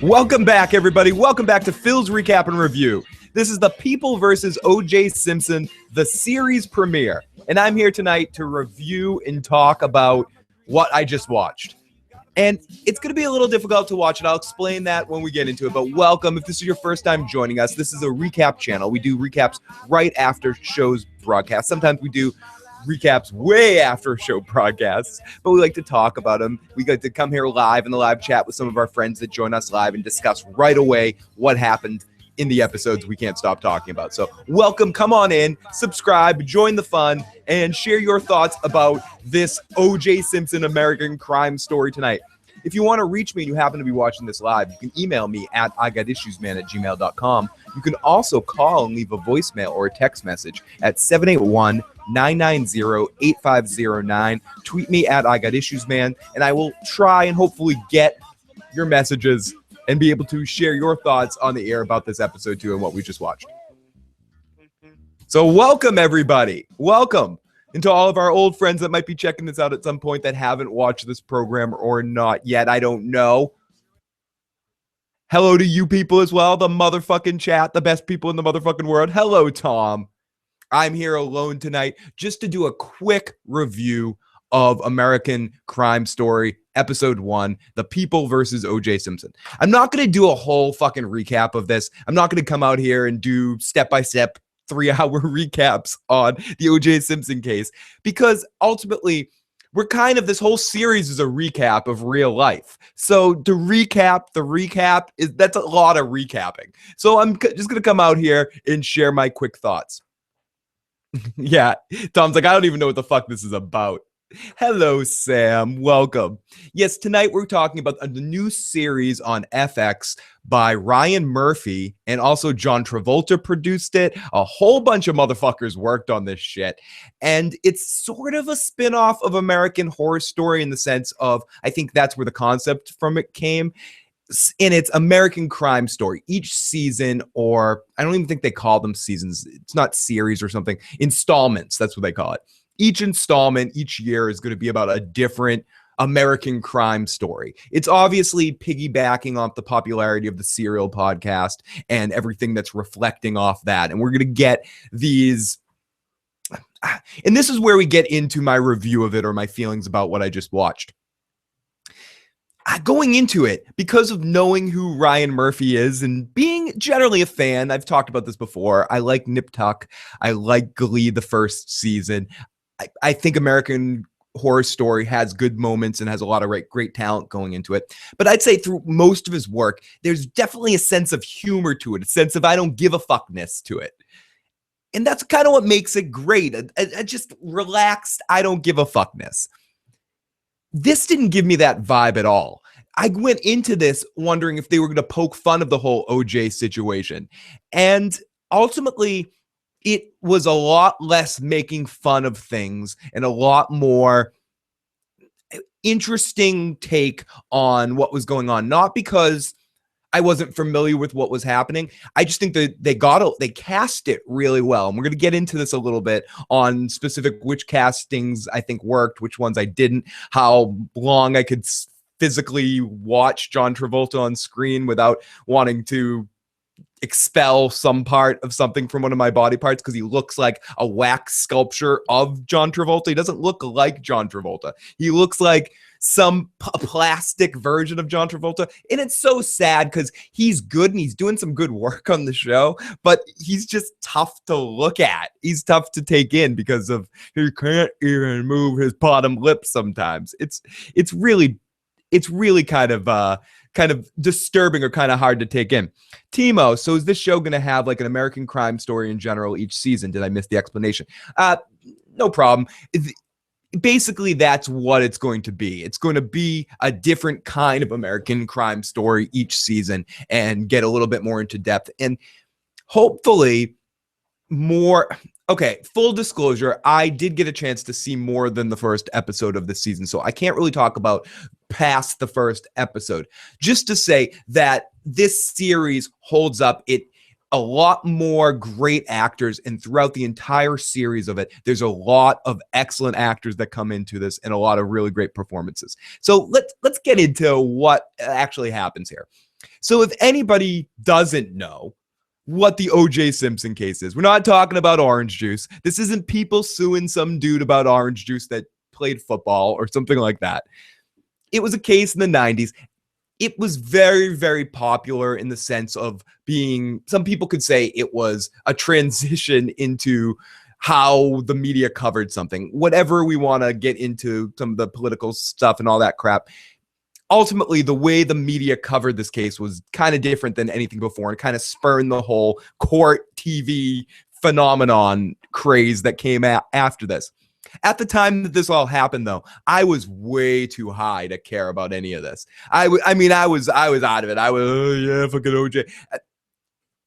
Welcome back, everybody. Welcome back to Phil's Recap and Review. This is the People versus OJ Simpson, the series premiere. And I'm here tonight to review and talk about what I just watched. And it's going to be a little difficult to watch, and I'll explain that when we get into it. But welcome. If this is your first time joining us, this is a recap channel. We do recaps right after shows broadcast. Sometimes we do recaps way after show broadcasts, but we like to talk about them. We like to come here live in the live chat with some of our friends that join us live and discuss right away what happened in the episodes we can't stop talking about. So welcome, come on in, subscribe, join the fun, and share your thoughts about this OJ Simpson American crime story tonight. If you want to reach me and you happen to be watching this live, you can email me at igotissuesman@gmail.com. You can also call and leave a voicemail or a text message at 781-990-8509. Tweet me at igotissuesman, and I will try and hopefully get your messages and be able to share your thoughts on the air about this episode too and what we just watched. So welcome, everybody. Welcome. And to all of our old friends that might be checking this out at some point that haven't watched this program or not yet, I don't know. Hello to you people as well, the motherfucking chat, the best people in the motherfucking world. Hello, Tom. I'm here alone tonight just to do a quick review of American Crime Story, Episode 1, The People versus OJ Simpson. I'm not going to do a whole fucking recap of this. I'm not going to come out here and do step-by-step 3-hour recaps on the OJ Simpson case, because ultimately we're kind of, this whole series is a recap of real life. So to recap the recap, that's a lot of recapping. So I'm just going to come out here and share my quick thoughts. Yeah, Tom's like, I don't even know what the fuck this is about. Hello, Sam. Welcome. Yes, tonight we're talking about the new series on FX by Ryan Murphy, and also John Travolta produced it. A whole bunch of motherfuckers worked on this shit. And it's sort of a spin-off of American Horror Story in the sense of, I think that's where the concept from it came. And it's American Crime Story. Each season, or I don't even think they call them seasons. It's not series or something. Installments, that's what they call it. Each installment, each year is going to be about a different American crime story. It's obviously piggybacking off the popularity of the Serial podcast and everything that's reflecting off that. And we're going to get these. And this is where we get into my review of it or my feelings about what I just watched. Going into it, because of knowing who Ryan Murphy is and being generally a fan, I've talked about this before. I like Nip Tuck. I like Glee the first season. I think American Horror Story has good moments and has a lot of great talent going into it. But I'd say through most of his work, there's definitely a sense of humor to it, a sense of I don't give a fuckness to it. And that's kind of what makes it great. A just relaxed, I don't give a fuckness. This didn't give me that vibe at all. I went into this wondering if they were going to poke fun of the whole OJ situation. And ultimately, it was a lot less making fun of things and a lot more interesting take on what was going on. Not because I wasn't familiar with what was happening. I just think that they cast it really well. And we're going to get into this a little bit on specific which castings I think worked, which ones I didn't, how long I could physically watch John Travolta on screen without wanting to expel some part of something from one of my body parts, because he looks like a wax sculpture of John Travolta. He doesn't look like John Travolta. He looks like some plastic version of John Travolta. And it's so sad because he's good and he's doing some good work on the show, but he's just tough to look at. He's tough to take in because of he can't even move his bottom lip sometimes. It's really kind of disturbing or kind of hard to take in. Timo, so is this show going to have like an American crime story in general each season? Did I miss the explanation? No problem. Basically, that's what it's going to be. It's going to be a different kind of American crime story each season and get a little bit more into depth and hopefully more. Okay, full disclosure, I did get a chance to see more than the first episode of this season, so I can't really talk about past the first episode. Just to say that this series holds up. A lot more great actors, and throughout the entire series of it, there's a lot of excellent actors that come into this and a lot of really great performances. So let's get into what actually happens here. So if anybody doesn't know what the OJ Simpson case is, we're not talking about orange juice. This isn't people suing some dude about orange juice that played football or something like that. It was a case in the 90s. It was very, very popular in the sense of being, some people could say it was a transition into how the media covered something. Whatever we want to get into, some of the political stuff and all that crap. Ultimately, the way the media covered this case was kind of different than anything before and kind of spurned the whole court TV phenomenon craze that came after this. At the time that this all happened, though, I was way too high to care about any of this. I was out of it. I was, oh, yeah, fucking OJ.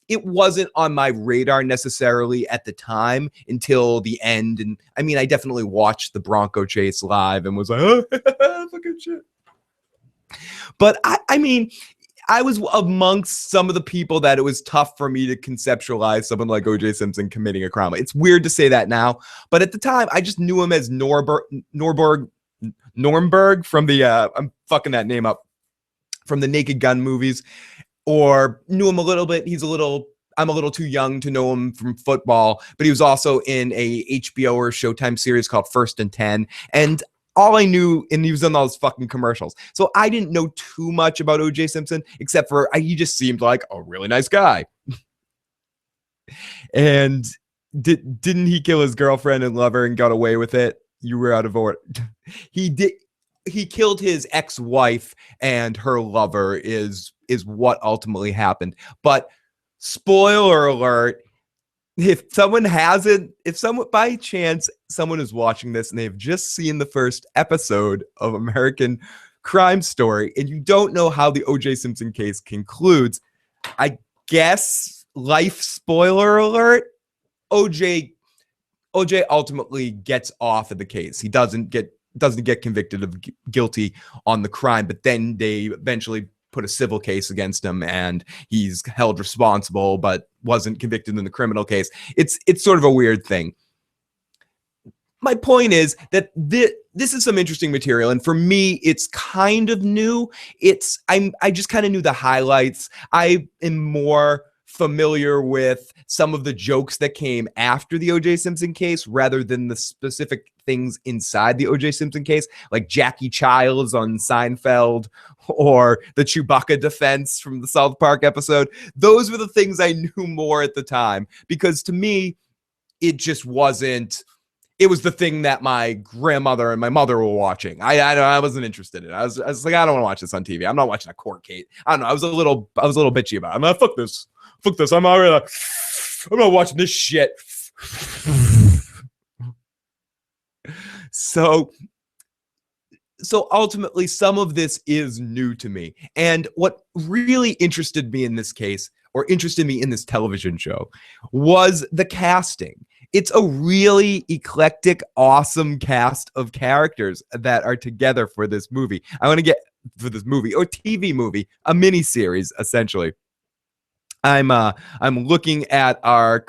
It wasn't on my radar necessarily at the time until the end. And I mean, I definitely watched the Bronco chase live and was like, oh, fucking shit. But I mean, I was amongst some of the people that it was tough for me to conceptualize someone like OJ Simpson committing a crime. It's weird to say that now, but at the time, I just knew him as Nürnberg from the, I'm fucking that name up, from the Naked Gun movies, or knew him a little bit. I'm a little too young to know him from football, but he was also in a HBO or Showtime series called First and 10. And all I knew, and he was in all those fucking commercials. So I didn't know too much about OJ Simpson, except for he just seemed like a really nice guy. And didn't he kill his girlfriend and lover and got away with it? You were out of order. He did. He killed his ex-wife and her lover is what ultimately happened. But spoiler alert, if someone by chance someone is watching this and they've just seen the first episode of American Crime Story and you don't know how the OJ Simpson case concludes, I guess life spoiler alert, OJ ultimately gets off of the case. He doesn't get convicted of guilty on the crime, but then they eventually put a civil case against him and he's held responsible but wasn't convicted in the criminal case. It's sort of a weird thing. My point is that this is some interesting material, and for me it's kind of new. I just kind of knew the highlights. I am more familiar with some of the jokes that came after the OJ Simpson case rather than the specific things inside the OJ Simpson case, like Jackie Childs on Seinfeld or the Chewbacca defense from the South Park episode. Those were the things I knew more at the time, because to me, it just wasn't. It was the thing that my grandmother and my mother were watching. I wasn't interested in it. I was like, I don't want to watch this on TV. I'm not watching a court case. I don't know. I was a little bitchy about it. I'm like, fuck this. I'm already. I'm not watching this shit. So ultimately, some of this is new to me. And what really interested me in this case, or interested me in this television show, was the casting. It's a really eclectic, awesome cast of characters that are together for this movie. For this movie or TV movie, a mini series, essentially. I'm looking at our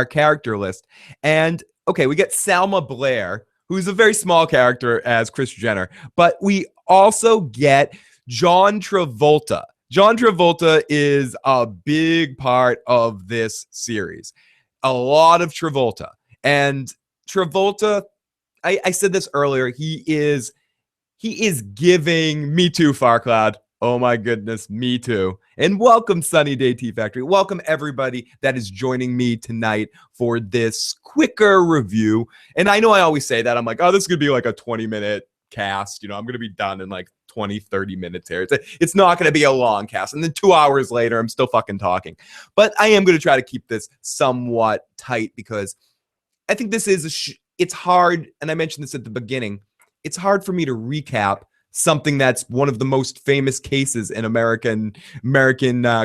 character list, and okay, we get Salma Blair, who's a very small character as Kris Jenner, but we also get John Travolta. John Travolta is a big part of this series. A lot of Travolta. And Travolta, I said this earlier, he is giving Me Too, Farcloud. Oh my goodness, me too. And welcome, Sunny Day Tea Factory. Welcome everybody that is joining me tonight for this quicker review. And I know I always say that. I'm like, oh, this is going to be like a 20-minute cast. You know, I'm going to be done in like 20, 30 minutes here. It's not going to be a long cast. And then 2 hours later, I'm still fucking talking. But I am going to try to keep this somewhat tight because I think this is, it's hard. And I mentioned this at the beginning. It's hard for me to recap something that's one of the most famous cases in American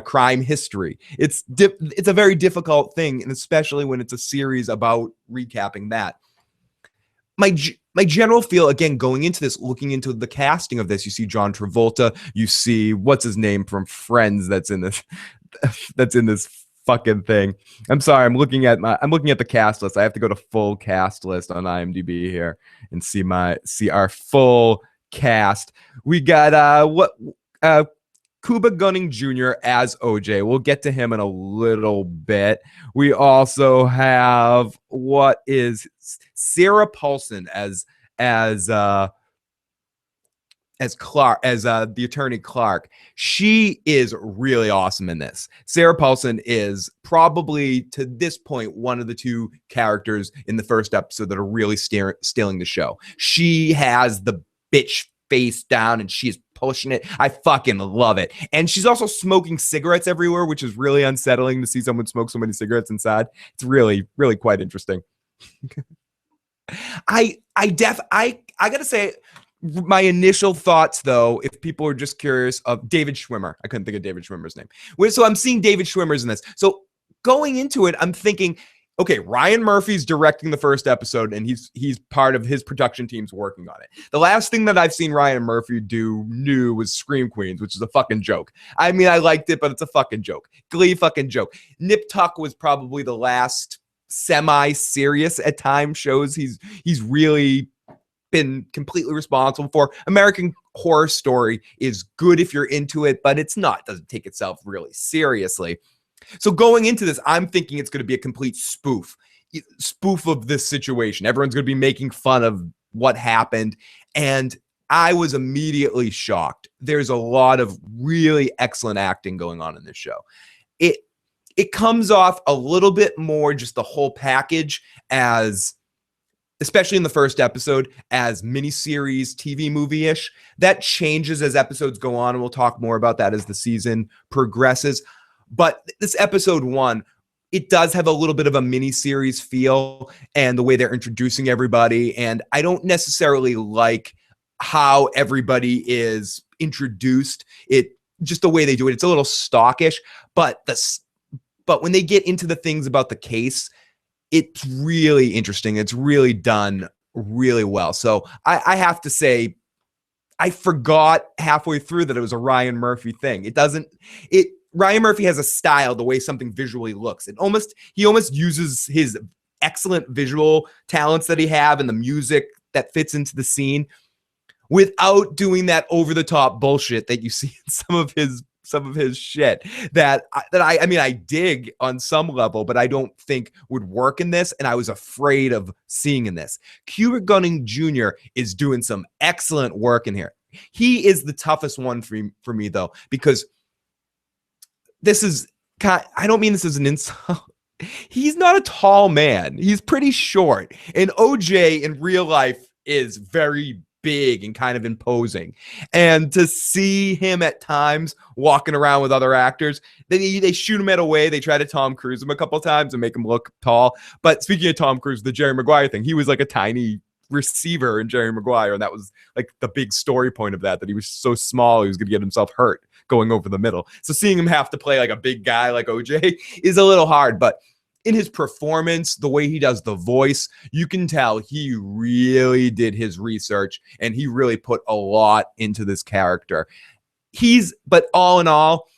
crime history. It's a very difficult thing, and especially when it's a series about recapping that. My general feel, again, going into this, looking into the casting of this, you see John Travolta, you see what's his name from Friends that's in this fucking thing. I'm sorry, I'm looking at the cast list. I have to go to full cast list on IMDb here and see our full cast. We got Cuba Gooding Jr. as OJ. We'll get to him in a little bit. We also have what is Sarah Paulson as Clark, as the attorney Clark. She is really awesome in this. Sarah Paulson is probably, to this point, one of the two characters in the first episode that are really stealing the show. She has the bitch face down and she's pushing it. I fucking love it. And she's also smoking cigarettes everywhere, which is really unsettling to see someone smoke so many cigarettes inside. It's really, really quite interesting. I gotta say, my initial thoughts, though, if people are just curious, of David Schwimmer. I couldn't think of David Schwimmer's name. So I'm seeing David Schwimmer's in this. So going into it, I'm thinking, okay, Ryan Murphy's directing the first episode, and he's part of his production team's working on it. The last thing that I've seen Ryan Murphy do new was Scream Queens, which is a fucking joke. I mean, I liked it, but it's a fucking joke. Glee, fucking joke. Nip Tuck was probably the last semi-serious at times shows he's really been completely responsible for. American Horror Story is good if you're into it, but it's not. It doesn't take itself really seriously. So going into this, I'm thinking it's going to be a complete spoof of this situation. Everyone's going to be making fun of what happened, and I was immediately shocked. There's a lot of really excellent acting going on in this show. It comes off a little bit more just the whole package as, especially in the first episode, as miniseries, TV movie-ish. That changes as episodes go on, and we'll talk more about that as the season progresses. But this episode 1, it does have a little bit of a miniseries feel, and the way they're introducing everybody. And I don't necessarily like how everybody is introduced. It just the way they do it. It's a little stockish, but when they get into the things about the case, it's really interesting. It's really done really well. So I have to say, I forgot halfway through that it was a Ryan Murphy thing. Ryan Murphy has a style, the way something visually looks. He almost uses his excellent visual talents that he have and the music that fits into the scene without doing that over the top bullshit that you see in some of his shit that I dig on some level, but I don't think would work in this, and I was afraid of seeing in this. Cuba Gooding Jr. is doing some excellent work in here. He is the toughest one for me though, because this is I don't mean this as an insult. He's not a tall man. He's pretty short, and OJ in real life is very big and kind of imposing, and to see him at times walking around with other actors, they shoot him at a way. They try to Tom Cruise him a couple times and make him look tall. But speaking of Tom Cruise, the Jerry Maguire thing, he was like a tiny receiver in Jerry Maguire, and that was like the big story point of that he was so small he was going to get himself hurt going over the middle. So seeing him have to play like a big guy like OJ is a little hard, but in his performance, the way he does the voice, you can tell he really did his research and he really put a lot into this character. But all in all,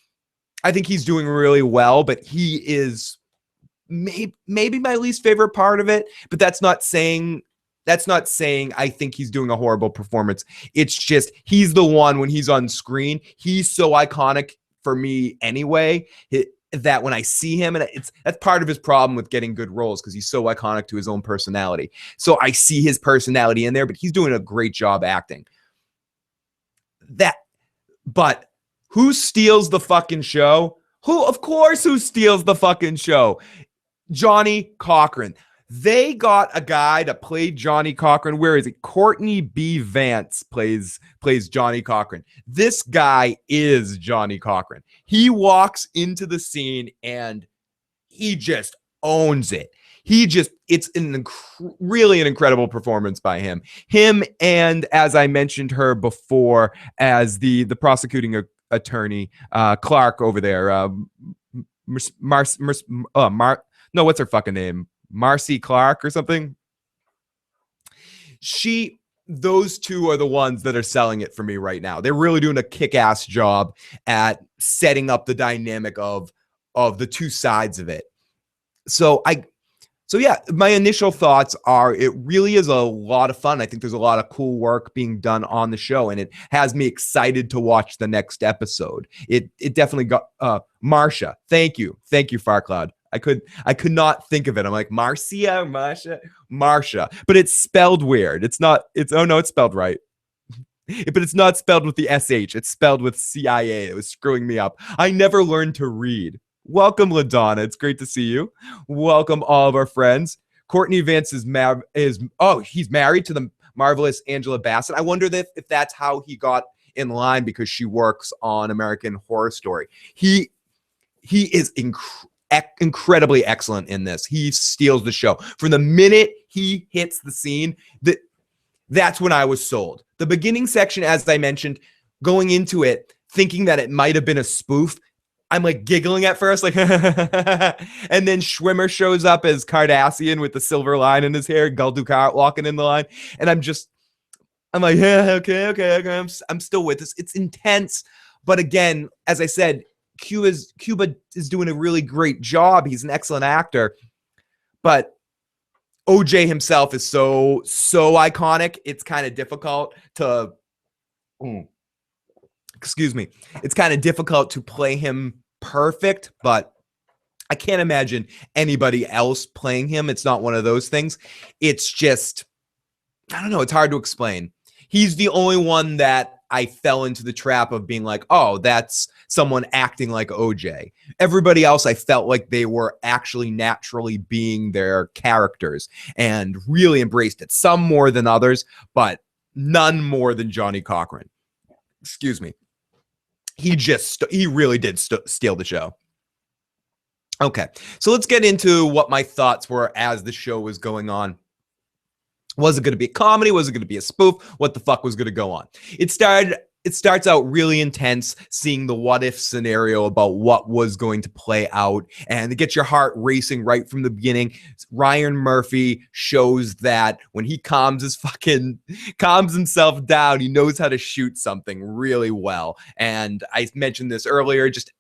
I think he's doing really well, but he is maybe my least favorite part of it, but that's not saying I think he's doing a horrible performance. It's just, he's the one, when he's on screen, he's so iconic for me anyway, that when I see him, and that's part of his problem with getting good roles, because he's so iconic to his own personality. So I see his personality in there, but he's doing a great job acting. But who steals the fucking show? Who steals the fucking show? Johnny Cochran. They got a guy to play Johnny Cochran. Where is it? Courtney B. Vance plays Johnny Cochran. This guy is Johnny Cochran. He walks into the scene and he just owns it. It's really an incredible performance by him. Him, and as I mentioned her before, as the prosecuting attorney, Clark over there. What's her fucking name? Marcy Clark or something. Those two are the ones that are selling it for me right now. They're really doing a kick-ass job at setting up the dynamic of the two sides of it. So So yeah, my initial thoughts are it really is a lot of fun. I think there's a lot of cool work being done on the show, and it has me excited to watch the next episode. It definitely got Marsha. Thank you, Farcloud. I could not think of it. I'm like Marsha, but it's spelled weird. It's not. It's oh no, it's spelled right. But it's not spelled with the SH. It's spelled with CIA. It was screwing me up. I never learned to read. Welcome, LaDonna. It's great to see you. Welcome, all of our friends. Courtney Vance he's married to the marvelous Angela Bassett. I wonder if that's how he got in line, because she works on American Horror Story. He is incredibly excellent in this. He steals the show. From the minute he hits the scene, that's when I was sold. The beginning section, as I mentioned, going into it, thinking that it might have been a spoof, I'm like giggling at first, like, and then Schwimmer shows up as Cardassian with the silver line in his hair, Gul Dukat walking in the line, and I'm like, yeah, okay. I'm still with this. It's intense, but again, as I said, Cuba is doing a really great job. He's an excellent actor, but OJ himself is so iconic. It's kind of difficult to. Excuse me. It's kind of difficult to play him perfect, but I can't imagine anybody else playing him. It's not one of those things. It's just, I don't know. It's hard to explain. He's the only one that I fell into the trap of being like, oh, that's someone acting like OJ. Everybody else, I felt like they were actually naturally being their characters and really embraced it. Some more than others, but none more than Johnny Cochran. Excuse me. He really did steal the show. Okay, so let's get into what my thoughts were as the show was going on. Was it going to be a comedy? Was it going to be a spoof? What the fuck was going to go on? It starts out really intense, seeing the what if scenario about what was going to play out, and it gets your heart racing right from the beginning. Ryan Murphy shows that when he calms himself down, he knows how to shoot something really well. And I mentioned this earlier, just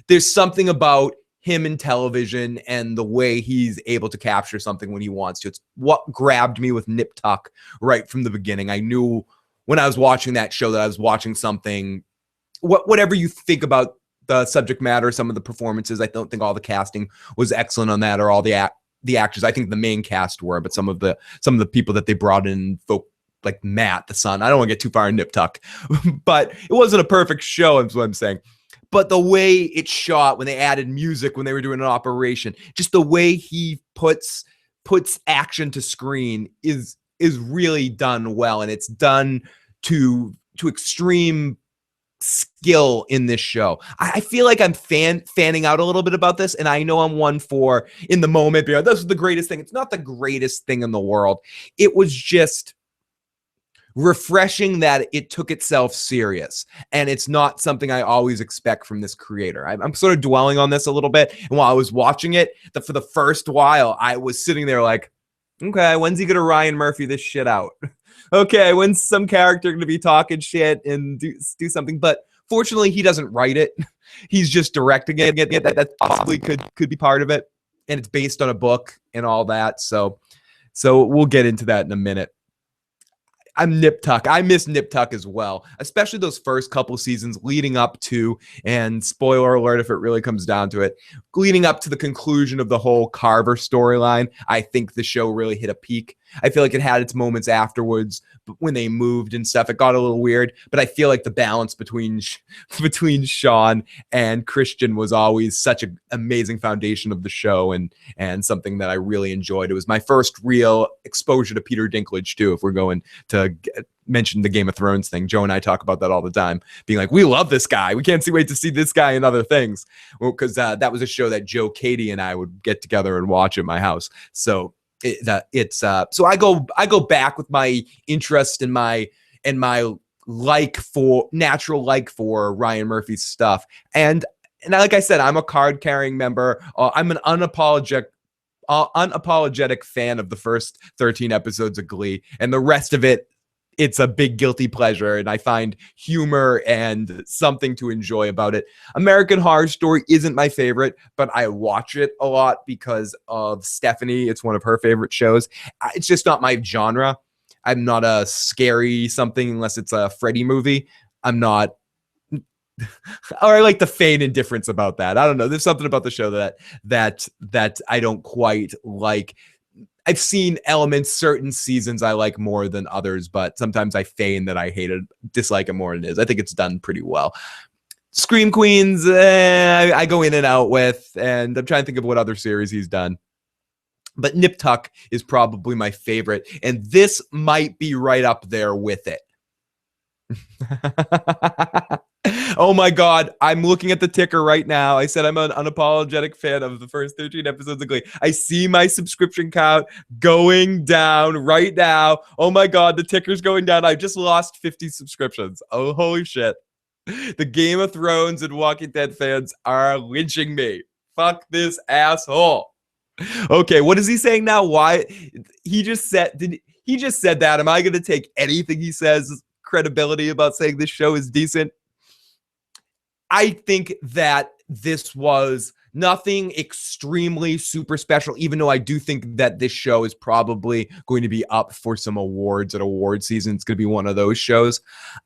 there's something about him in television and the way he's able to capture something when he wants to. It's what grabbed me with Nip Tuck right from the beginning. I knew when I was watching that show that I was watching something, whatever you think about the subject matter, some of the performances, I don't think all the casting was excellent on that, or all the actors. I think the main cast were, but some of the people that they brought in, folk like Matt, the son, I don't want to get too far in Nip Tuck, but it wasn't a perfect show, is what I'm saying. But the way it's shot, when they added music, when they were doing an operation, just the way he puts action to screen is really done well, and it's done to extreme skill in this show. I feel like I'm fanning out a little bit about this, and I know I'm one for in the moment, this is the greatest thing. It's not the greatest thing in the world. It was just refreshing that it took itself serious, and it's not something I always expect from this creator. I'm sort of dwelling on this a little bit, and while I was watching it, for the first while, I was sitting there like, okay, when's he gonna Ryan Murphy this shit out? Okay, when's some character gonna be talking shit and do something? But fortunately, he doesn't write it. He's just directing it. That possibly could be part of it, and it's based on a book and all that. So we'll get into that in a minute. I'm Nip Tuck. I miss Nip Tuck as well, especially those first couple seasons leading up to, and spoiler alert if it really comes down to it, leading up to the conclusion of the whole Carver storyline. I think the show really hit a peak. I feel like it had its moments afterwards, but when they moved and stuff, it got a little weird. But I feel like the balance between Sean and Christian was always such an amazing foundation of the show, and something that I really enjoyed. It was my first real exposure to Peter Dinklage too, if we're going to mention the Game of Thrones thing. Joe and I talk about that all the time, being like, we love this guy. We can't wait to see this guy in other things. Well, because that was a show that Joe, Katie, and I would get together and watch at my house. So so I go back with my interest and my natural like for Ryan Murphy's stuff. And like I said, I'm a card carrying member. I'm an unapologetic fan of the first 13 episodes of Glee, and the rest of it it's a big guilty pleasure, and I find humor and something to enjoy about it. American Horror Story isn't my favorite, but I watch it a lot because of Stephanie. It's one of her favorite shows. It's just not my genre. I'm not a scary something unless it's a Freddy movie. I'm not, or I like the feign indifference about that. I don't know. There's something about the show that I don't quite like. I've seen elements, certain seasons I like more than others, but sometimes I feign that I dislike it more than it is. I think it's done pretty well. Scream Queens, I go in and out with, and I'm trying to think of what other series he's done. But Nip Tuck is probably my favorite, and this might be right up there with it. Oh my God, I'm looking at the ticker right now. I said I'm an unapologetic fan of the first 13 episodes of Glee. I see my subscription count going down right now. Oh my God, the ticker's going down. I just lost 50 subscriptions. Oh, holy shit. The Game of Thrones and Walking Dead fans are lynching me. Fuck this asshole. Okay, what is he saying now? Why? He just said that. Am I going to take anything he says credibility about saying this show is decent? I think that this was nothing extremely super special, even though I do think that this show is probably going to be up for some awards at award season. It's going to be one of those shows.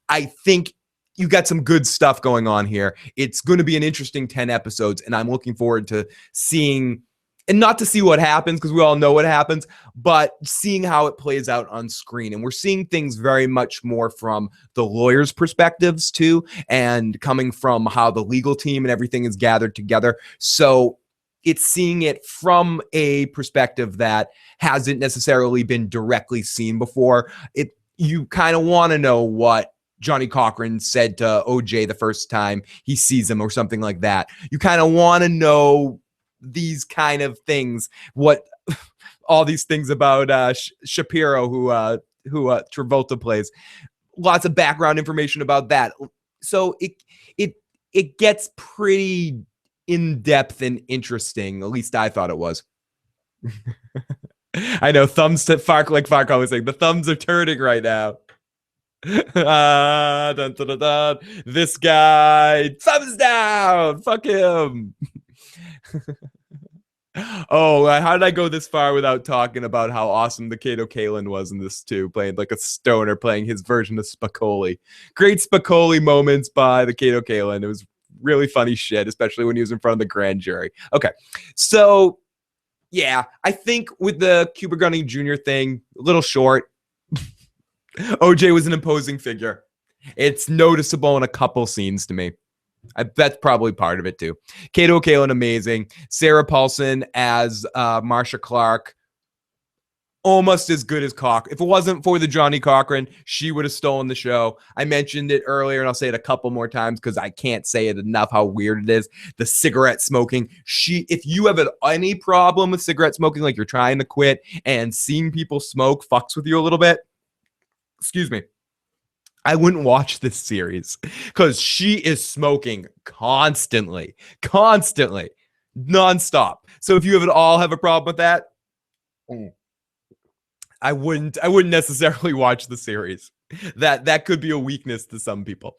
I think you got some good stuff going on here. It's going to be an interesting 10 episodes, and I'm looking forward to seeing, and not to see what happens because we all know what happens, but seeing how it plays out on screen. And we're seeing things very much more from the lawyers' perspectives too, and coming from how the legal team and everything is gathered together. So it's seeing it from a perspective that hasn't necessarily been directly seen before. You kind of want to know what Johnny Cochran said to OJ the first time he sees him or something like that. You kind of want to know these kind of things, what all these things about Shapiro, who Travolta plays. Lots of background information about that. So it gets pretty in depth and interesting. At least I thought it was. I know thumbs to Fark, like Fark always saying, the thumbs are turning right now. Dun, dun, dun, dun. This guy, thumbs down. Fuck him. Oh, how did I go this far without talking about how awesome the Kato Kaelin was in this too, playing like a stoner, playing his version of Spicoli. Great Spicoli moments by the Kato Kaelin. It was really funny shit, especially when he was in front of the grand jury. Okay, so yeah, I think with the Cuba Gooding Jr. thing, a little short. OJ was an imposing figure. It's noticeable in a couple scenes to me. That's probably part of it too. Kato Kaelin, amazing. Sarah Paulson as Marcia Clark, almost as good as Cochran. If it wasn't for the Johnny Cochran, she would have stolen the show. I mentioned it earlier, and I'll say it a couple more times because I can't say it enough how weird it is. The cigarette smoking. If you have any problem with cigarette smoking, like you're trying to quit and seeing people smoke fucks with you a little bit, excuse me, I wouldn't watch this series because she is smoking constantly, nonstop. So if you at all have a problem with that, I wouldn't necessarily watch the series. That could be a weakness to some people.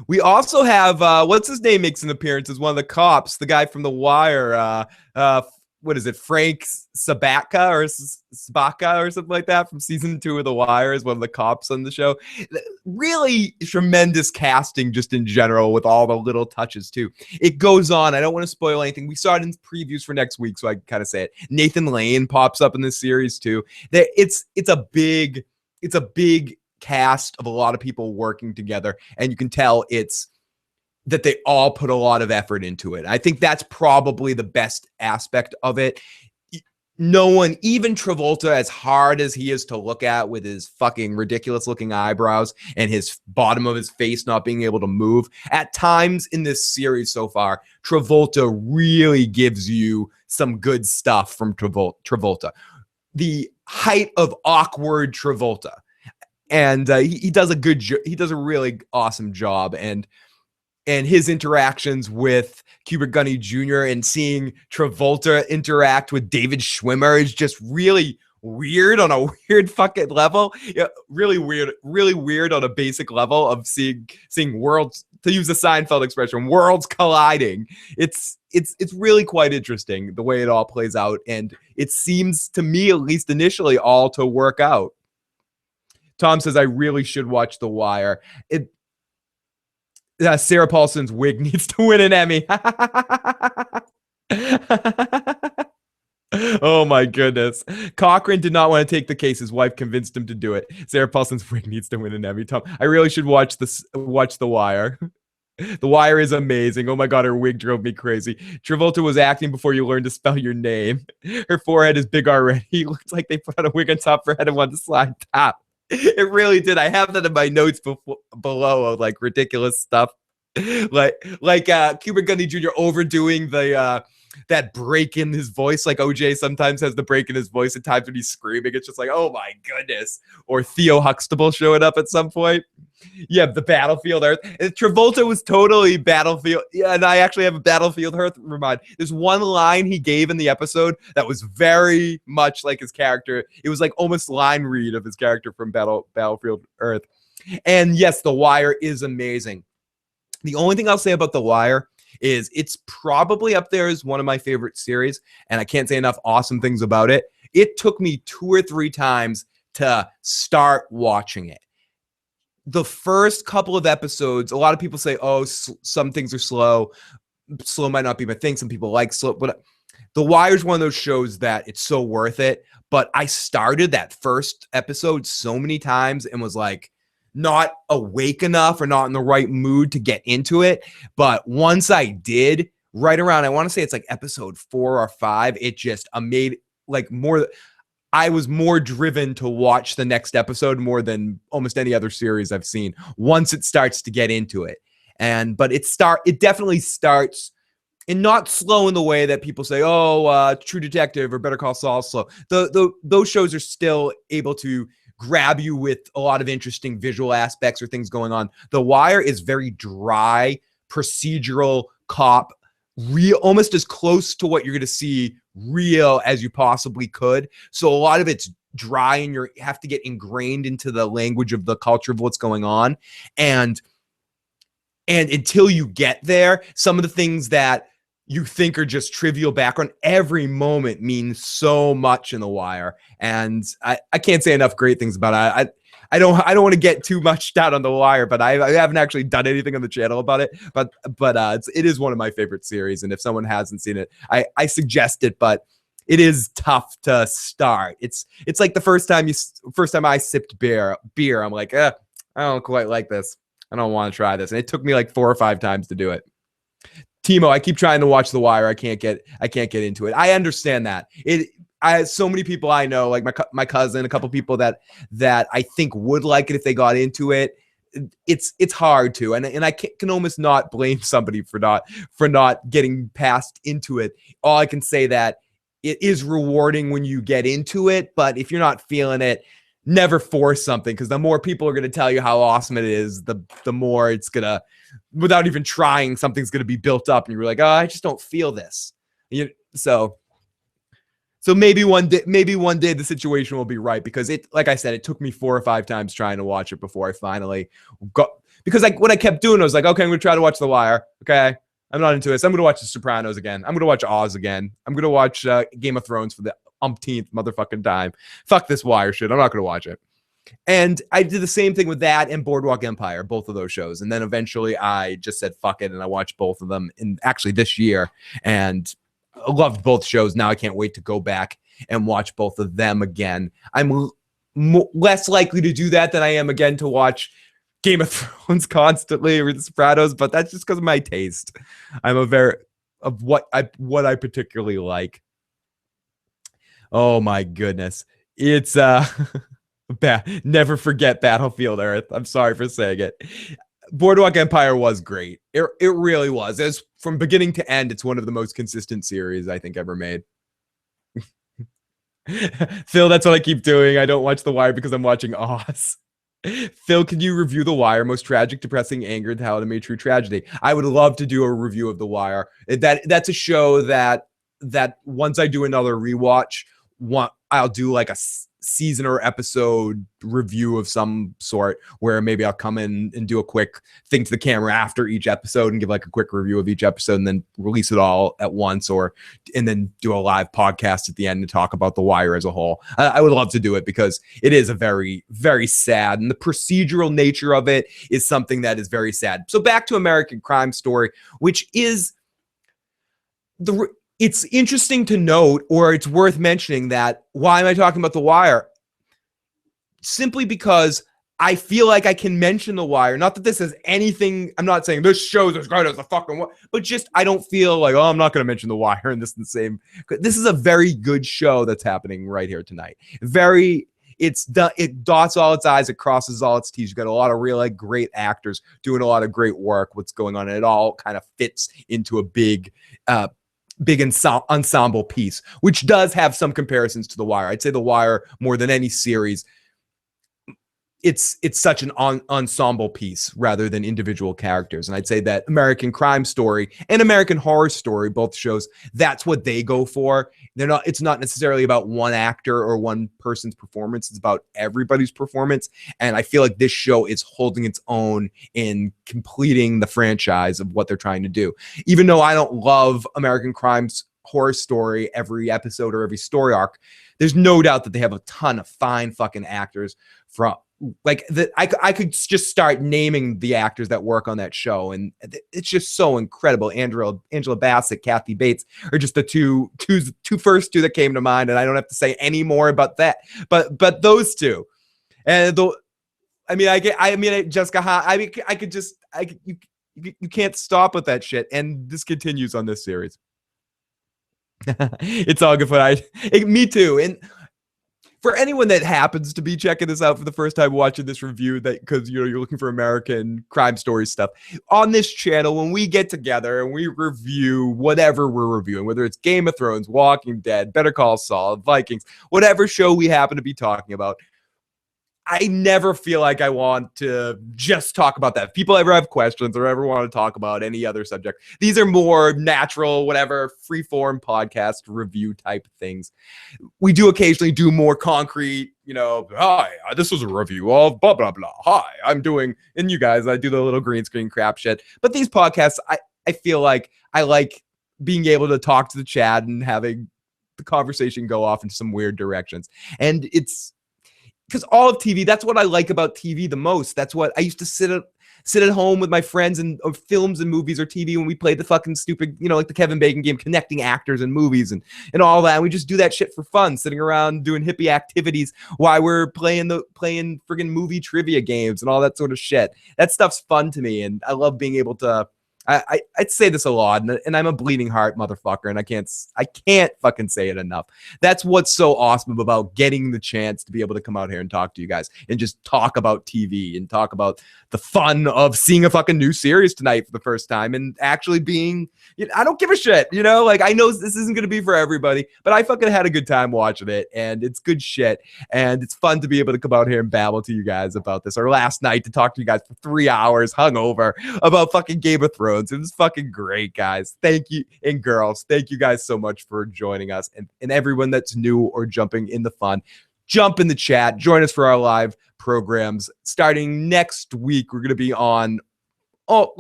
We also have what's his name makes an appearance as one of the cops, the guy from The Wire. What is it, Frank Sabaka or Spaka or something like that from season 2 of The Wire is one of the cops on the show. Really tremendous casting just in general with all the little touches too. It goes on. I don't want to spoil anything. We saw it in previews for next week, so I can kind of say it. Nathan Lane pops up in this series too. It's a big cast of a lot of people working together, and you can tell that they all put a lot of effort into it. I think that's probably the best aspect of it. No one, even Travolta, as hard as he is to look at with his fucking ridiculous looking eyebrows and his bottom of his face not being able to move, at times in this series so far, Travolta really gives you some good stuff from Travolta. The height of awkward Travolta. And he does he does a really awesome job. And his interactions with Cuba Gooding Jr. and seeing Travolta interact with David Schwimmer is just really weird on a weird fucking level. Yeah, really weird on a basic level of seeing worlds, to use the Seinfeld expression, worlds colliding. It's really quite interesting the way it all plays out, and it seems to me, at least initially, all to work out. Tom says I really should watch The Wire. Sarah Paulson's wig needs to win an Emmy. Oh my goodness. Cochran did not want to take the case. His wife convinced him to do it. Sarah Paulson's wig needs to win an Emmy. Tom, I really should watch The Wire. The Wire is amazing. Oh my God, her wig drove me crazy. Travolta was acting before you learned to spell your name. Her forehead is big already. It looks like they put on a wig on top of her head and wanted to slide top. It really did. I have that in my notes below of like ridiculous stuff. like Cuba Gooding Jr. overdoing the that break in his voice, like OJ sometimes has the break in his voice at times when he's screaming. It's just like, oh my goodness. Or Theo Huxtable showing up at some point. Yeah, the Battlefield Earth. And Travolta was totally Battlefield. Yeah, and I actually have a Battlefield Earth remind. There's one line he gave in the episode that was very much like his character. It was like almost line read of his character from Battlefield Earth. And yes, The Wire is amazing. The only thing I'll say about The Wire is it's probably up there as one of my favorite series, and I can't say enough awesome things about it. It took me 2 or 3 times to start watching it. The first couple of episodes, a lot of people say, oh, some things are slow. Slow might not be my thing. Some people like slow, but The Wire is one of those shows that it's so worth it. But I started that first episode so many times and was like, not awake enough or not in the right mood to get into it. But once I did, right around, I want to say it's like episode 4 or 5, it just made like more. I was more driven to watch the next episode more than almost any other series I've seen once it starts to get into it. But it definitely starts, and not slow in the way that people say, oh, True Detective or Better Call Saul slow. Those shows are still able to grab you with a lot of interesting visual aspects or things going on. The Wire is very dry, procedural cop, real, almost as close to what you're going to see real as you possibly could. So a lot of it's dry, and you have to get ingrained into the language of the culture of what's going on. And until you get there, some of the things that you think are just trivial background, every moment means so much in The Wire. And I can't say enough great things about it. I don't want to get too much down on The Wire, but I haven't actually done anything on the channel about it. But it is one of my favorite series, and if someone hasn't seen it, I suggest it. But it is tough to start. It's like the first time I sipped beer, I'm like, I don't quite like this. I don't want to try this, and it took me like 4 or 5 times to do it. Timo, I keep trying to watch The Wire. I can't get into it. I understand that. So many people I know, like my cousin, a couple people that I think would like it if they got into it. It's hard to, and I can almost not blame somebody for not getting past into it. All I can say that it is rewarding when you get into it, but if you're not feeling it, never force something, because the more people are going to tell you how awesome it is, the more it's gonna, without even trying, something's going to be built up, and you're like, oh, I just don't feel this. So maybe one day the situation will be right, because like I said, it took me 4 or 5 times trying to watch it before I finally got, because what I kept doing, I was like, okay, I'm going to try to watch The Wire. Okay, I'm not into this. I'm going to watch The Sopranos again. I'm going to watch Oz again. I'm going to watch Game of Thrones for the umpteenth motherfucking time. Fuck this Wire shit. I'm not going to watch it. And I did the same thing with that and Boardwalk Empire, both of those shows. And then eventually I just said, fuck it. And I watched both of them actually this year, and I loved both shows. Now I can't wait to go back and watch both of them again. I'm less likely to do that than I am again to watch Game of Thrones constantly or The Sopranos, but that's just because of my taste. I'm of what I particularly like. Oh my goodness. It's never forget Battlefield Earth. I'm sorry for saying it. Boardwalk Empire was great. It really was. As from beginning to end, it's one of the most consistent series I think ever made. Phil, that's what I keep doing. I don't watch The Wire because I'm watching Oz. Phil, can you review The Wire? Most tragic, depressing, angered, how it made true tragedy. I would love to do a review of The Wire. That's a show that once I do another rewatch, I'll do like a season or episode review of some sort, where maybe I'll come in and do a quick thing to the camera after each episode and give like a quick review of each episode, and then release it all at once, and then do a live podcast at the end to talk about The Wire as a whole. I would love to do it because it is a very, very sad, and the procedural nature of it is something that is very sad. So back to American Crime Story, which is it's interesting to note, or it's worth mentioning, that why am I talking about The Wire? Simply because I feel like I can mention The Wire. Not that this is anything, I'm not saying this show's as great as the fucking one, but just I don't feel like, oh, I'm not going to mention The Wire and this is the same. This is a very good show that's happening right here tonight. It dots all its I's, it crosses all its T's. You got a lot of really great actors doing a lot of great work. What's going on? And it all kind of fits into a big ensemble piece, which does have some comparisons to The Wire. I'd say The Wire, more than any series, it's such an ensemble piece rather than individual characters. And I'd say that American Crime Story and American Horror Story, both shows, that's what they go for. It's not necessarily about one actor or one person's performance. It's about everybody's performance. And I feel like this show is holding its own in completing the franchise of what they're trying to do. Even though I don't love American Crime's Horror Story every episode or every story arc, there's no doubt that they have a ton of fine fucking actors from like that. I could just start naming the actors that work on that show, and it's just so incredible. Angela Bassett, Kathy Bates are just the two first two that came to mind, and I don't have to say any more about that. But those two, and Jessica Hahn. You can't stop with that shit, and this continues on this series. It's all good fun. Me too. And for anyone that happens to be checking this out for the first time, watching this review, that because you're looking for American Crime Story stuff on this channel, when we get together and we review whatever we're reviewing, whether it's Game of Thrones, Walking Dead, Better Call Saul, Vikings, whatever show we happen to be talking about, I never feel like I want to just talk about that. If people ever have questions or ever want to talk about any other subject, these are more natural, whatever, free-form podcast review type things. We do occasionally do more concrete, hi, this was a review of blah, blah, blah. Hi, I'm doing, and you guys, I do the little green screen crap shit. But these podcasts, I feel like I like being able to talk to the chat and having the conversation go off in some weird directions. And it's, because all of TV, that's what I like about TV the most. That's what I used to sit at home with my friends and films and movies or TV when we played the fucking stupid, like the Kevin Bacon game, connecting actors and movies and all that. And we just do that shit for fun, sitting around doing hippie activities while we're playing friggin' movie trivia games and all that sort of shit. That stuff's fun to me, and I love being able to. I'd say this a lot, and I'm a bleeding heart motherfucker, and I can't fucking say it enough. That's what's so awesome about getting the chance to be able to come out here and talk to you guys and just talk about TV and talk about the fun of seeing a fucking new series tonight for the first time and actually being, I don't give a shit, like I know this isn't going to be for everybody, but I fucking had a good time watching it, and it's good shit, and it's fun to be able to come out here and babble to you guys about this, or last night to talk to you guys for 3 hours hungover about fucking Game of Thrones. It was fucking great, guys. Thank you, and girls, thank you guys so much for joining us, and everyone that's new or jumping in the fun, jump in the chat, join us for our live programs starting next week. We're going to be on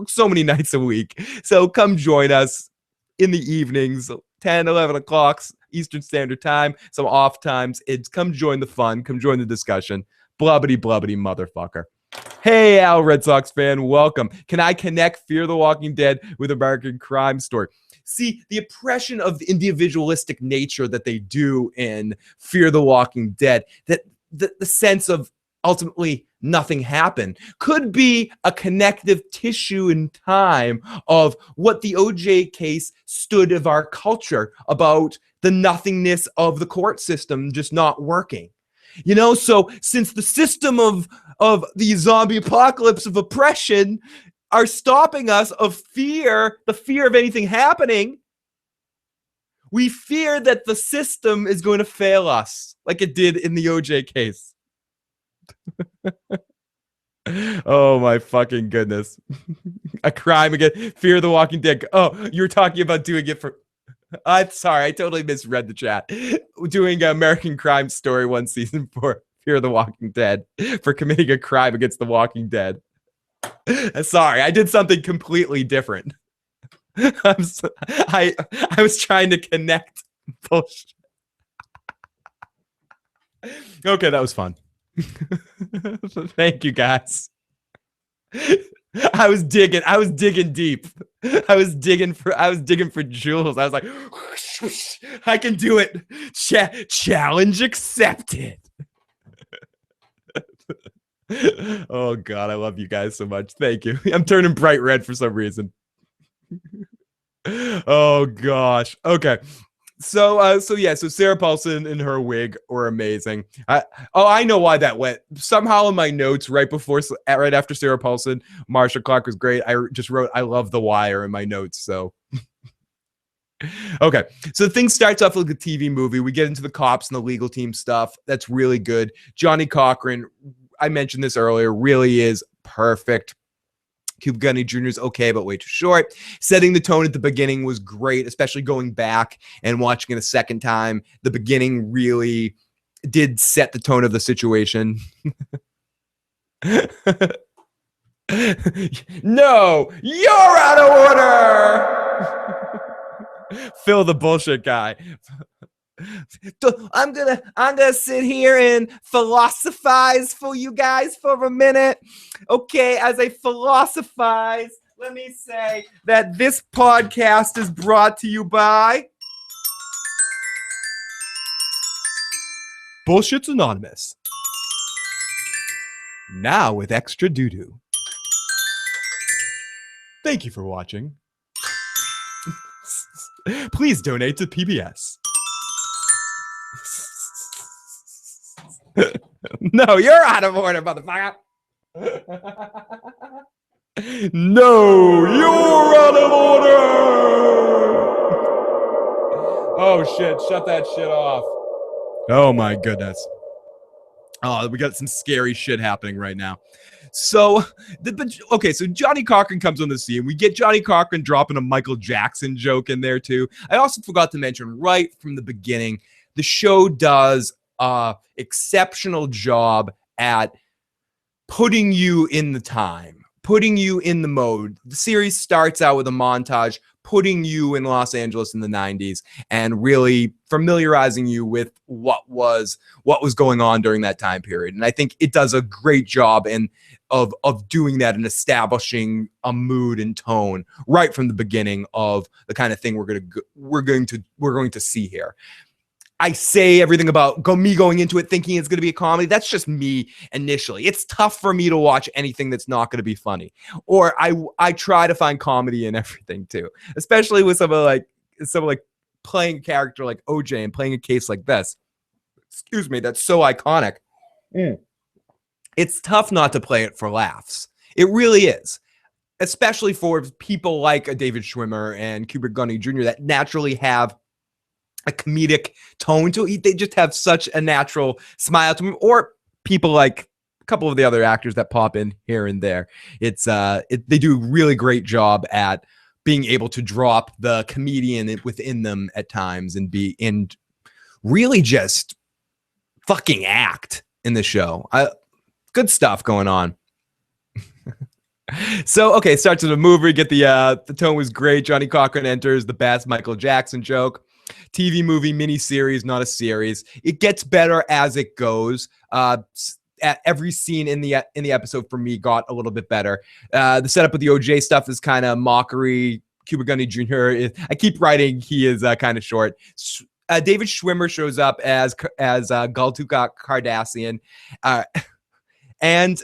so many nights a week, so come join us in the evenings, 10-11 o'clock Eastern Standard Time, some off times. It's come join the fun, come join the discussion. Blubbity motherfucker. Hey, Al, Red Sox fan, welcome. Can I connect Fear the Walking Dead with American Crime Story? See, the oppression of the individualistic nature that they do in Fear the Walking Dead, that the sense of ultimately nothing happened, could be a connective tissue in time of what the OJ case stood of our culture about the nothingness of the court system just not working. So since the system of the zombie apocalypse of oppression are stopping us of fear, the fear of anything happening, we fear that the system is going to fail us like it did in the OJ case. Oh my fucking goodness. A crime again. Fear the Walking Dead. Oh, you're talking about doing it for... I'm sorry, I totally misread the chat. Doing American Crime Story 1 season 4, Fear the Walking Dead, for committing a crime against the Walking Dead. Sorry, I did something completely different. I was trying to connect bullshit. Okay, that was fun. Thank you, guys. I was digging deep. I was digging for jewels. I was like, I can do it. Challenge accepted. Oh God, I love you guys so much. Thank you. I'm turning bright red for some reason. Oh gosh. Okay. So Sarah Paulson in her wig were amazing. I know why that went. Somehow in my notes right after Sarah Paulson, Marsha Clark was great. I just wrote I love The Wire in my notes. So okay, so the thing starts off like a TV movie. We get into the cops and the legal team stuff. That's really good. Johnny Cochran, I mentioned this earlier, really is perfect. Cuba Gooding Jr. is okay, but way too short. Setting the tone at the beginning was great, especially going back and watching it a second time. The beginning really did set the tone of the situation. No, you're out of order. Phil the bullshit guy. I'm gonna sit here and philosophize for you guys for a minute. Okay, as I philosophize, let me say that this podcast is brought to you by Bullshit's Anonymous. Now with extra doo-doo. Thank you for watching. Please donate to PBS. No, you're out of order, motherfucker. No, you're out of order. Oh shit, shut that shit off. Oh my goodness. Oh, we got some scary shit happening right now. So, so Johnny Cochran comes on the scene. We get Johnny Cochran dropping a Michael Jackson joke in there too. I also forgot to mention right from the beginning, the show does exceptional job at putting you in the time, putting you in the mode. The series starts out with a montage putting you in Los Angeles in the 90s and really familiarizing you with what was going on during that time period. And I think it does a great job of doing that and establishing a mood and tone right from the beginning of the kind of thing we're going to see here. I say everything about me going into it thinking it's going to be a comedy. That's just me initially. It's tough for me to watch anything that's not going to be funny. Or I try to find comedy in everything too, especially with someone like playing a character like OJ and playing a case like this. Excuse me, that's so iconic. It's tough not to play it for laughs. It really is. Especially for people like a David Schwimmer and Cuba Gooding Jr. that naturally have a comedic tone to it. They just have such a natural smile to them, or people like a couple of the other actors that pop in here and there. They do a really great job at being able to drop the comedian within them at times and really just fucking act in the show. Good stuff going on. So, okay, starts with a movie. Get the tone was great. Johnny Cochran enters the best Michael Jackson joke. TV movie miniseries, not a series. It gets better as it goes. At every scene in the episode for me got a little bit better. The setup of the OJ stuff is kind of mockery. Cuba Gooding Jr. I keep writing. He is kind of short. David Schwimmer shows up as Galtuka Cardassian, and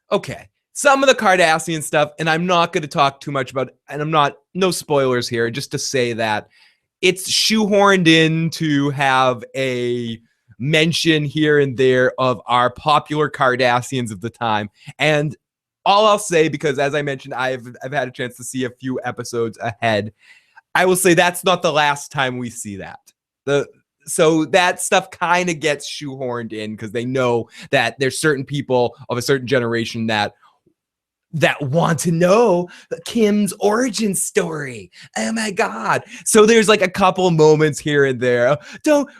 okay. Some of the Kardashian stuff, and I'm not going to talk too much about, and no spoilers here, just to say that it's shoehorned in to have a mention here and there of our popular Kardashians of the time. And all I'll say, because as I mentioned, I've had a chance to see a few episodes ahead, I will say that's not the last time we see that. So that stuff kind of gets shoehorned in because they know that there's certain people of a certain generation that that want to know Kim's origin story. Oh my God. So there's like a couple moments here and there.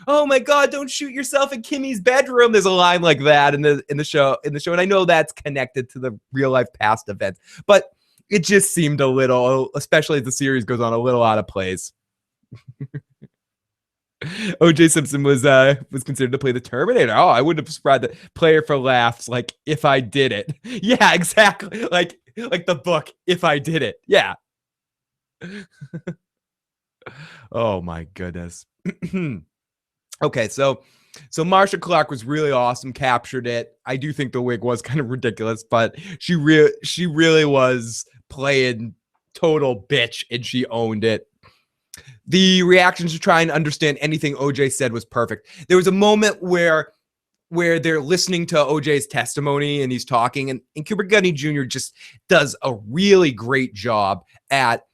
Oh my God, don't shoot yourself in Kimmy's bedroom. There's a line like that in the show. And I know that's connected to the real life past events, but it just seemed a little, especially as the series goes on, a little out of place. OJ Simpson was considered to play the Terminator. Oh, I wouldn't have spread the player for laughs. Like if I did it. Yeah, exactly. Like the book, If I Did It. Yeah. Oh my goodness. Okay, so Marcia Clark was really awesome, captured it. I do think the wig was kind of ridiculous, but she really was playing total bitch, and she owned it. The reactions to try and understand anything OJ said was perfect. There was a moment where they're listening to OJ's testimony and he's talking, and Cuba Gooding Jr. just does a really great job at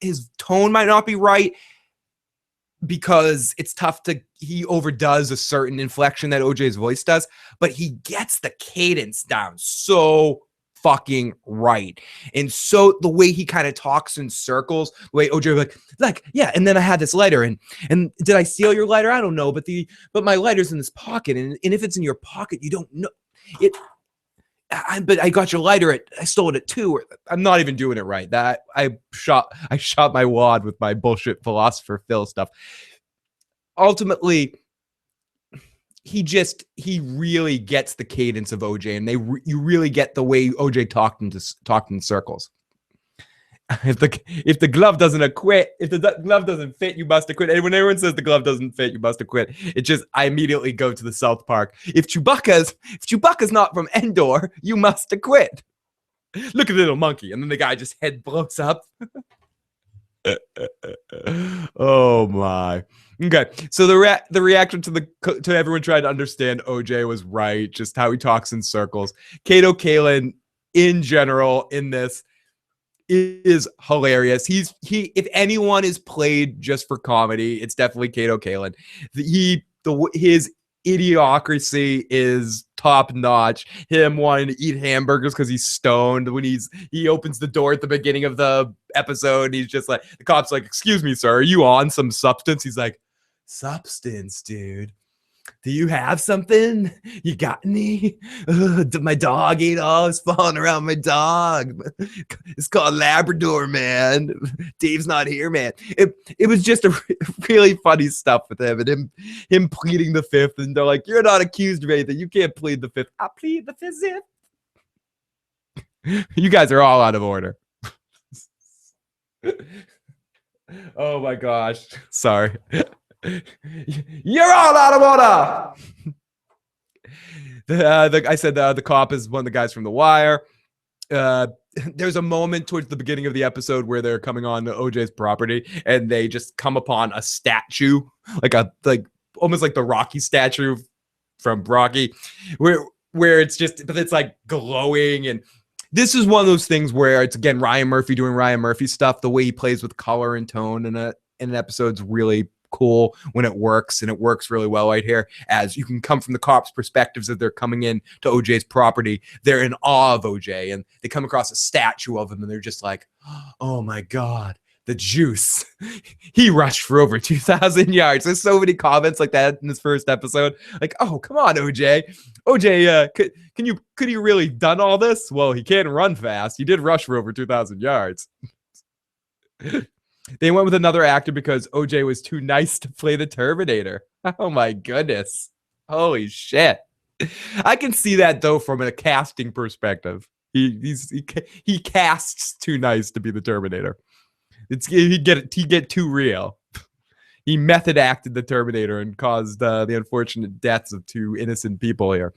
his tone might not be right because it's tough he overdoes a certain inflection that OJ's voice does, but he gets the cadence down so fucking right. And so the way he kind of talks in circles, the way OJ like, yeah, and then I had this lighter and did I steal your lighter? I don't know, but my lighter's in this pocket, and if it's in your pocket, you don't know it. But I got your lighter I stole it at 2. I'm not even doing it right. That I shot my wad with my bullshit philosopher Phil stuff. Ultimately, he really gets the cadence of OJ, and you really get the way OJ talked in circles. If the glove doesn't acquit, if the glove doesn't fit, you must acquit. And when everyone says the glove doesn't fit, you must acquit, I immediately go to the South Park. If Chewbacca's not from Endor, you must acquit. Look at the little monkey, and then the guy just head blows up. Oh my. Okay, so the reaction to everyone trying to understand OJ was right, just how he talks in circles. Kato Kaelin, in general, in this is hilarious. If anyone is played just for comedy, it's definitely Kato Kaelin. His idiocracy is top notch. Him wanting to eat hamburgers because he's stoned when he opens the door at the beginning of the episode, and he's just like, the cop's like, "Excuse me, sir, are you on some substance?" He's like, "Substance, dude. Do you have something? You got any? My dog ate all. It's falling around my dog. It's called Labrador, man. Dave's not here, man." It was just a really funny stuff with him, and him pleading the fifth, and they're like, "You're not accused of anything. You can't plead the fifth." "I plead the fifth." You guys are all out of order. Oh my gosh. Sorry. You're all out of order. I said the cop is one of the guys from The Wire. There's a moment towards the beginning of the episode where they're coming on OJ's property, and they just come upon a statue, like almost like the Rocky statue from Rocky, where it's like glowing. And this is one of those things where it's, again, Ryan Murphy doing Ryan Murphy stuff. The way he plays with color and tone in an episode's really cool when it works, and it works really well right here, as you can come from the cops' perspectives as they're coming in to OJ's property. They're in awe of OJ, and they come across a statue of him, and they're just like, "Oh my God, the juice. He rushed for over 2,000 yards." There's so many comments like that in this first episode. Like, "Oh, come on, OJ. Could he really done all this?" "Well, he can't run fast. He did rush for over 2,000 yards. They went with another actor because OJ was too nice to play the Terminator. Oh my goodness. Holy shit. I can see that, though, from a casting perspective. He casts too nice to be the Terminator. He get too real. He method acted the Terminator and caused the unfortunate deaths of 2 innocent people here.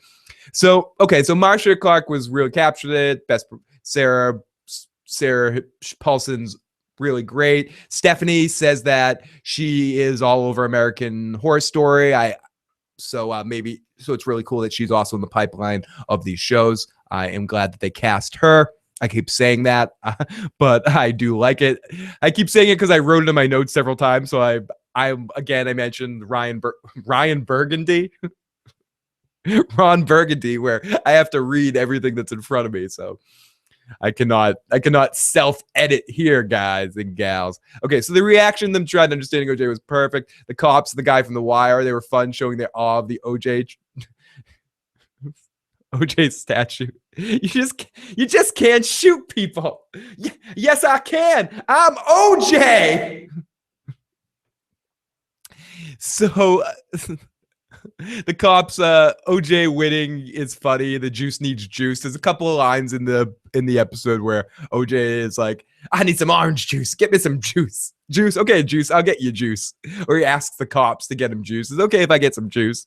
So Marcia Clark was really captured it. Best Sarah Paulson's really great. Stephanie says that she is all over American Horror Story. So it's really cool that she's also in the pipeline of these shows. I am glad that they cast her. I keep saying that, but I do like it. I keep saying it because I wrote it in my notes several times. So I mentioned Ryan Burgundy. Ron Burgundy, where I have to read everything that's in front of me. So I cannot self-edit here, guys and gals. Okay, so the reaction, them trying to understanding OJ was perfect. The cops, the guy from The Wire, they were fun, showing their awe of the OJ statue. You just can't shoot people. Yes, I can. I'm OJ. So the cops, OJ winning is funny. The juice needs juice. There's a couple of lines in the episode where OJ is like, I need some orange juice. Get me some juice. Juice. Okay, juice. I'll get you juice. Or he asks the cops to get him juice. It's okay if I get some juice.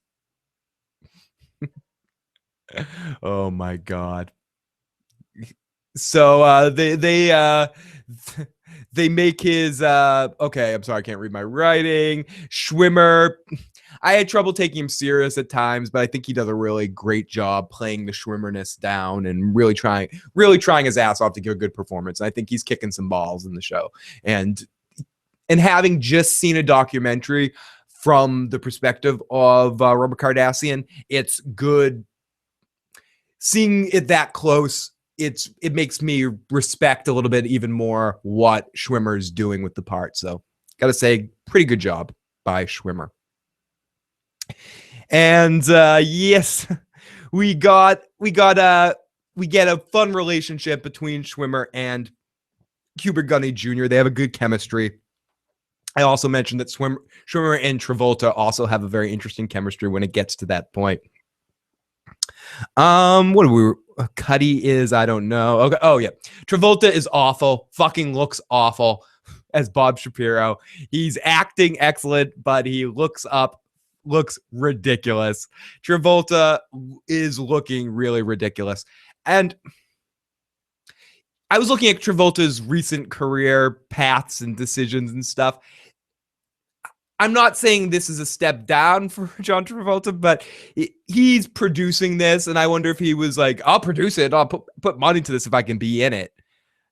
Oh my God. So they make his okay, I'm sorry, I can't read my writing. Schwimmer, I had trouble taking him serious at times, but I think he does a really great job playing the Schwimmerness down and really trying his ass off to give a good performance. And I think he's kicking some balls in the show. And having just seen a documentary from the perspective of Robert Kardashian, it's good seeing it that close. It makes me respect a little bit even more what Schwimmer's doing with the part. So gotta say, pretty good job by Schwimmer. And yes, we get a fun relationship between Schwimmer and Cuba Gooding Jr. They have a good chemistry. I also mentioned that Schwimmer and Travolta also have a very interesting chemistry when it gets to that point. What do we? Cuddy is, I don't know. Okay. Oh yeah, Travolta is awful. Fucking looks awful as Bob Shapiro. He's acting excellent, but he looks ridiculous. Travolta is looking really ridiculous. And I was looking at Travolta's recent career paths and decisions and stuff. I'm not saying this is a step down for John Travolta, but he's producing this, and I wonder if he was like, I'll produce it. I'll put money to this if I can be in it.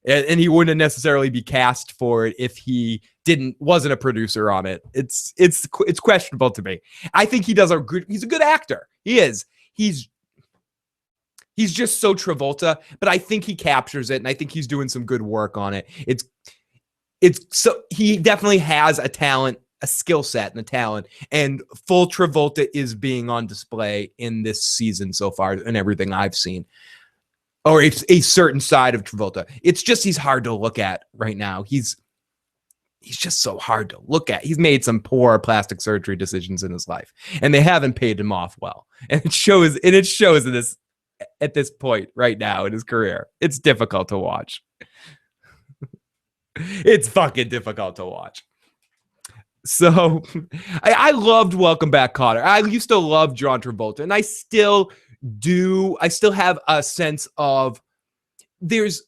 And he wouldn't necessarily be cast for it if he wasn't a producer on it. It's questionable to me. I think he's a good actor. He is. He's just so Travolta, but I think he captures it, and I think he's doing some good work on it. It's so he definitely has a talent, a skill set and a talent, and full Travolta is being on display in this season so far and everything I've seen. Or it's a certain side of Travolta. It's just he's hard to look at right now. He's just so hard to look at. He's made some poor plastic surgery decisions in his life, and they haven't paid him off well. And it shows in this at this point right now in his career. It's difficult to watch. It's fucking difficult to watch. So I loved Welcome Back, Kotter. I used to love John Travolta, and I still do. I still have a sense of there's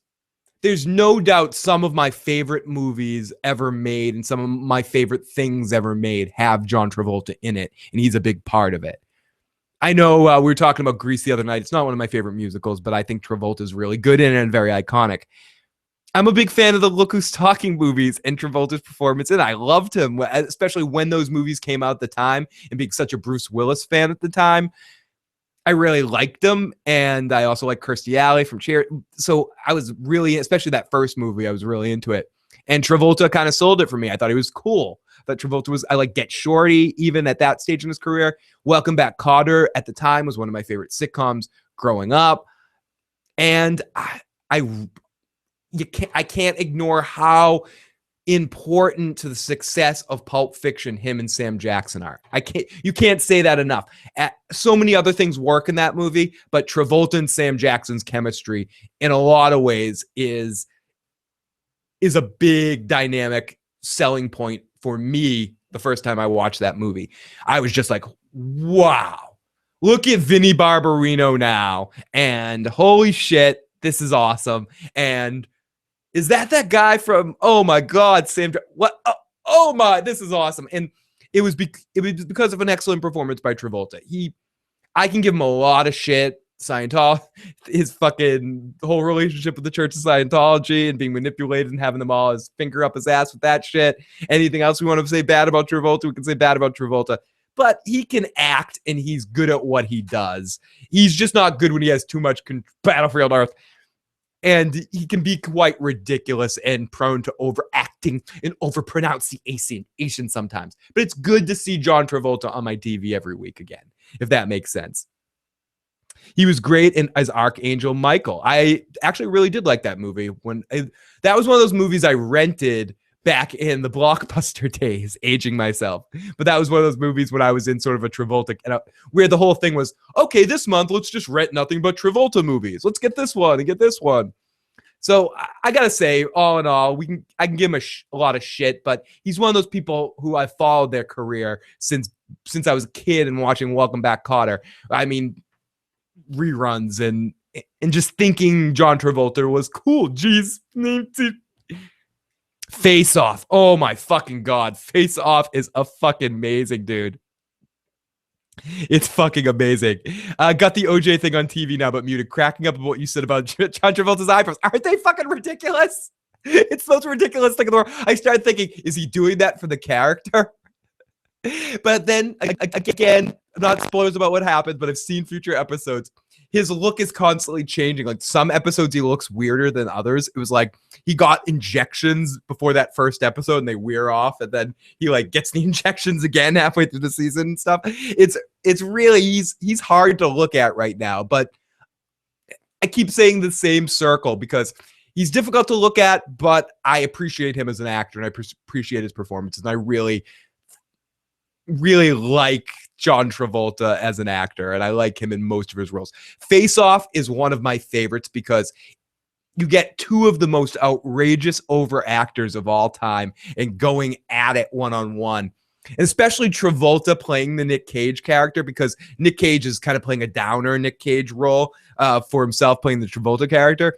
no doubt some of my favorite movies ever made and some of my favorite things ever made have John Travolta in it, and he's a big part of it. I know we were talking about Grease the other night. It's not one of my favorite musicals, but I think Travolta is really good in it and very iconic. I'm a big fan of the Look Who's Talking movies and Travolta's performance, and I loved him, especially when those movies came out at the time, and being such a Bruce Willis fan at the time. I really liked him, and I also like Kirstie Alley from Cheer. So I was really, especially that first movie, I was really into it. And Travolta kind of sold it for me. I thought he was cool. I thought Travolta was, I like Get Shorty, even at that stage in his career. Welcome Back, Kotter at the time was one of my favorite sitcoms growing up. And I can't ignore how important to the success of Pulp Fiction him and Sam Jackson are. You can't say that enough. So many other things work in that movie, but Travolta and Sam Jackson's chemistry in a lot of ways is a big dynamic selling point for me. The first time I watched that movie, I was just like, wow, look at Vinnie Barbarino now, and holy shit, this is awesome. And is that guy from, oh my God, Sam, what? Oh my, this is awesome. And it was because of an excellent performance by Travolta. I can give him a lot of shit. Scientology, his fucking whole relationship with the Church of Scientology and being manipulated and having them all his finger up his ass with that shit. Anything else we want to say bad about Travolta, we can say bad about Travolta. but he can act and he's good at what he does. He's just not good when he has too much Battlefield Earth. And he can be quite ridiculous and prone to overacting and overpronunciation sometimes. But it's good to see John Travolta on my TV every week again, if that makes sense. He was great as Archangel Michael. I actually really did like that movie. That was one of those movies I rented back in the Blockbuster days, aging myself. But that was one of those movies when I was in sort of a Travolta, where the whole thing was, okay, this month, let's just rent nothing but Travolta movies. Let's get this one and get this one. So I got to say, all in all, I can give him a lot of shit, but he's one of those people who I followed their career since I was a kid and watching Welcome Back, Kotter. I mean, reruns and just thinking John Travolta was cool. Jeez. Face Off. Oh my fucking God. Face Off is a fucking amazing, dude. It's fucking amazing. Got the OJ thing on TV now, but muted. Cracking up about what you said about John Travolta's eyebrows. Aren't they fucking ridiculous? It's the most ridiculous thing in the world. I started thinking, is he doing that for the character? But then, again, not spoilers about what happens, but I've seen future episodes. His look is constantly changing. Like some episodes, he looks weirder than others. It was like he got injections before that first episode and they wear off. And then he like gets the injections again halfway through the season and stuff. It's really, he's hard to look at right now. But I keep saying the same circle because he's difficult to look at, but I appreciate him as an actor and I appreciate his performances. And I really, really like John Travolta as an actor, and I like him in most of his roles. Face Off is one of my favorites because you get two of the most outrageous over actors of all time and going at it one-on-one. And especially Travolta playing the Nick Cage character, because Nick Cage is kind of playing a downer Nick Cage role for himself, playing the Travolta character.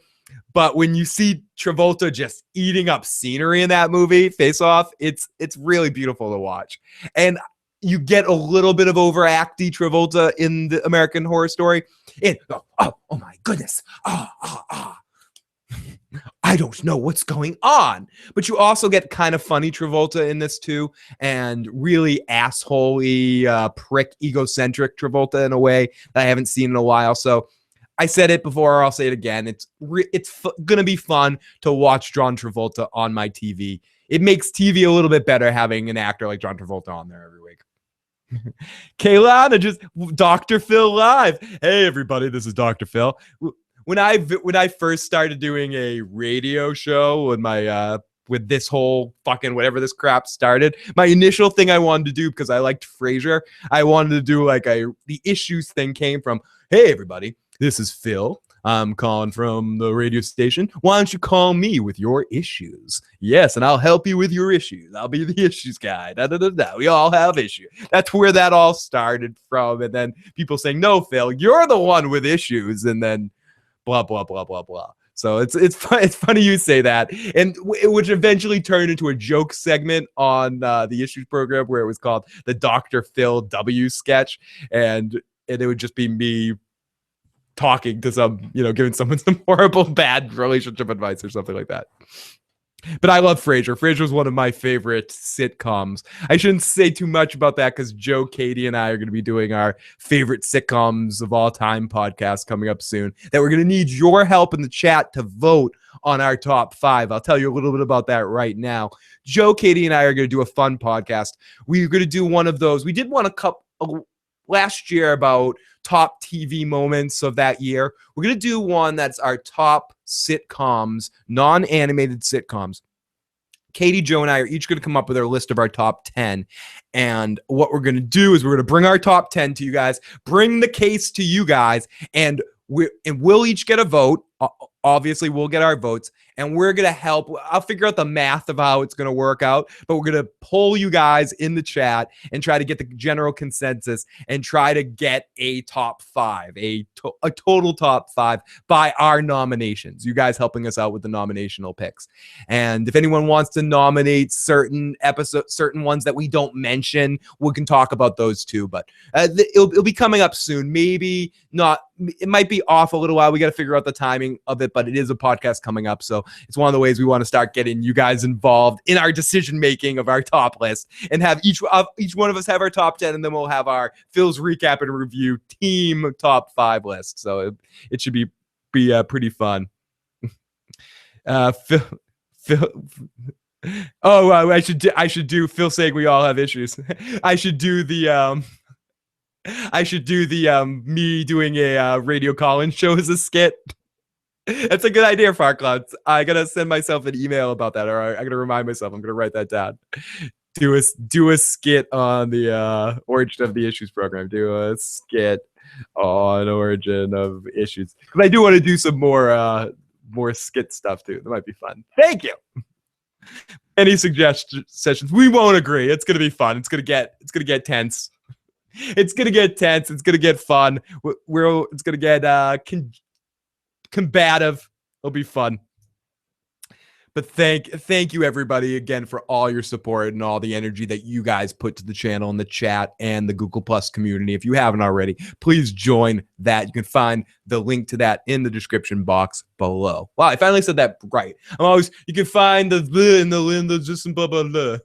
But when you see Travolta just eating up scenery in that movie, Face Off, it's really beautiful to watch. And you get a little bit of overacty Travolta in the American Horror Story. And oh my goodness. I don't know what's going on. But you also get kind of funny Travolta in this too, and really assholey, prick, egocentric Travolta in a way that I haven't seen in a while. So I said it before, I'll say it again. It's going to be fun to watch John Travolta on my TV. It makes TV a little bit better having an actor like John Travolta on there every week. Kaylana, just Dr. Phil live. Hey everybody, this is Dr. Phil. When I first started doing a radio show with my with this whole fucking whatever this crap started, my initial thing I wanted to do, because I liked Frasier, I wanted to do like the issues thing came from, hey everybody, this is Phil. I'm calling from the radio station. Why don't you call me with your issues? Yes, and I'll help you with your issues. I'll be the issues guy. We all have issues. That's where that all started from. And then people saying, no, Phil, you're the one with issues. And then blah, blah, blah, blah, blah. So it's funny you say that. And which eventually turned into a joke segment on the issues program where it was called the Dr. Phil W sketch. And it would just be me talking to giving someone some horrible, bad relationship advice or something like that. But I love Frasier. Frasier was one of my favorite sitcoms. I shouldn't say too much about that because Joe, Katie, and I are going to be doing our favorite sitcoms of all time podcast coming up soon. That we're going to need your help in the chat to vote on our top 5. I'll tell you a little bit about that right now. Joe, Katie, and I are going to do a fun podcast. We're going to do one of those. We did one last year about top TV moments of that year. We're going to do one that's our top sitcoms, non-animated sitcoms. Katie, Joe, and I are each going to come up with our list of our top 10. And what we're going to do is we're going to bring our top 10 to you guys, bring the case to you guys, and we'll each get a vote. Obviously, we'll get our votes, and we're going to help. I'll figure out the math of how it's going to work out, but we're going to poll you guys in the chat and try to get the general consensus and try to get a top 5, a total top 5 by our nominations. You guys helping us out with the nominational picks. And if anyone wants to nominate certain episodes, certain ones that we don't mention, we can talk about those too. But it'll be coming up soon. Maybe not. It might be off a little while. We got to figure out the timing of it, but it is a podcast coming up. So It's one of the ways we want to start getting you guys involved in our decision making of our top list, and have each one of us have our top 10, and then we'll have our Phil's recap and review team top 5 list. So it should be pretty fun. Phil. Oh, I should do Phil saying we all have issues. I should do the me doing a radio call-in show as a skit. That's a good idea, Farcloud. I gotta send myself an email about that, or I gotta remind myself. I'm gonna write that down. Do a skit on the Origin of the Issues program. Do a skit on Origin of Issues, because I do want to do some more skit stuff too. That might be fun. Thank you. Any suggestions? We won't agree. It's gonna be fun. It's gonna get tense. It's gonna get tense. It's gonna get fun. It's gonna get combative. It'll be fun. But thank you everybody again for all your support and all the energy that you guys put to the channel and the chat and the Google Plus community. If you haven't already, please join that. You can find the link to that in the description box below. Wow, I finally said that right. You can find the just blah blah blah.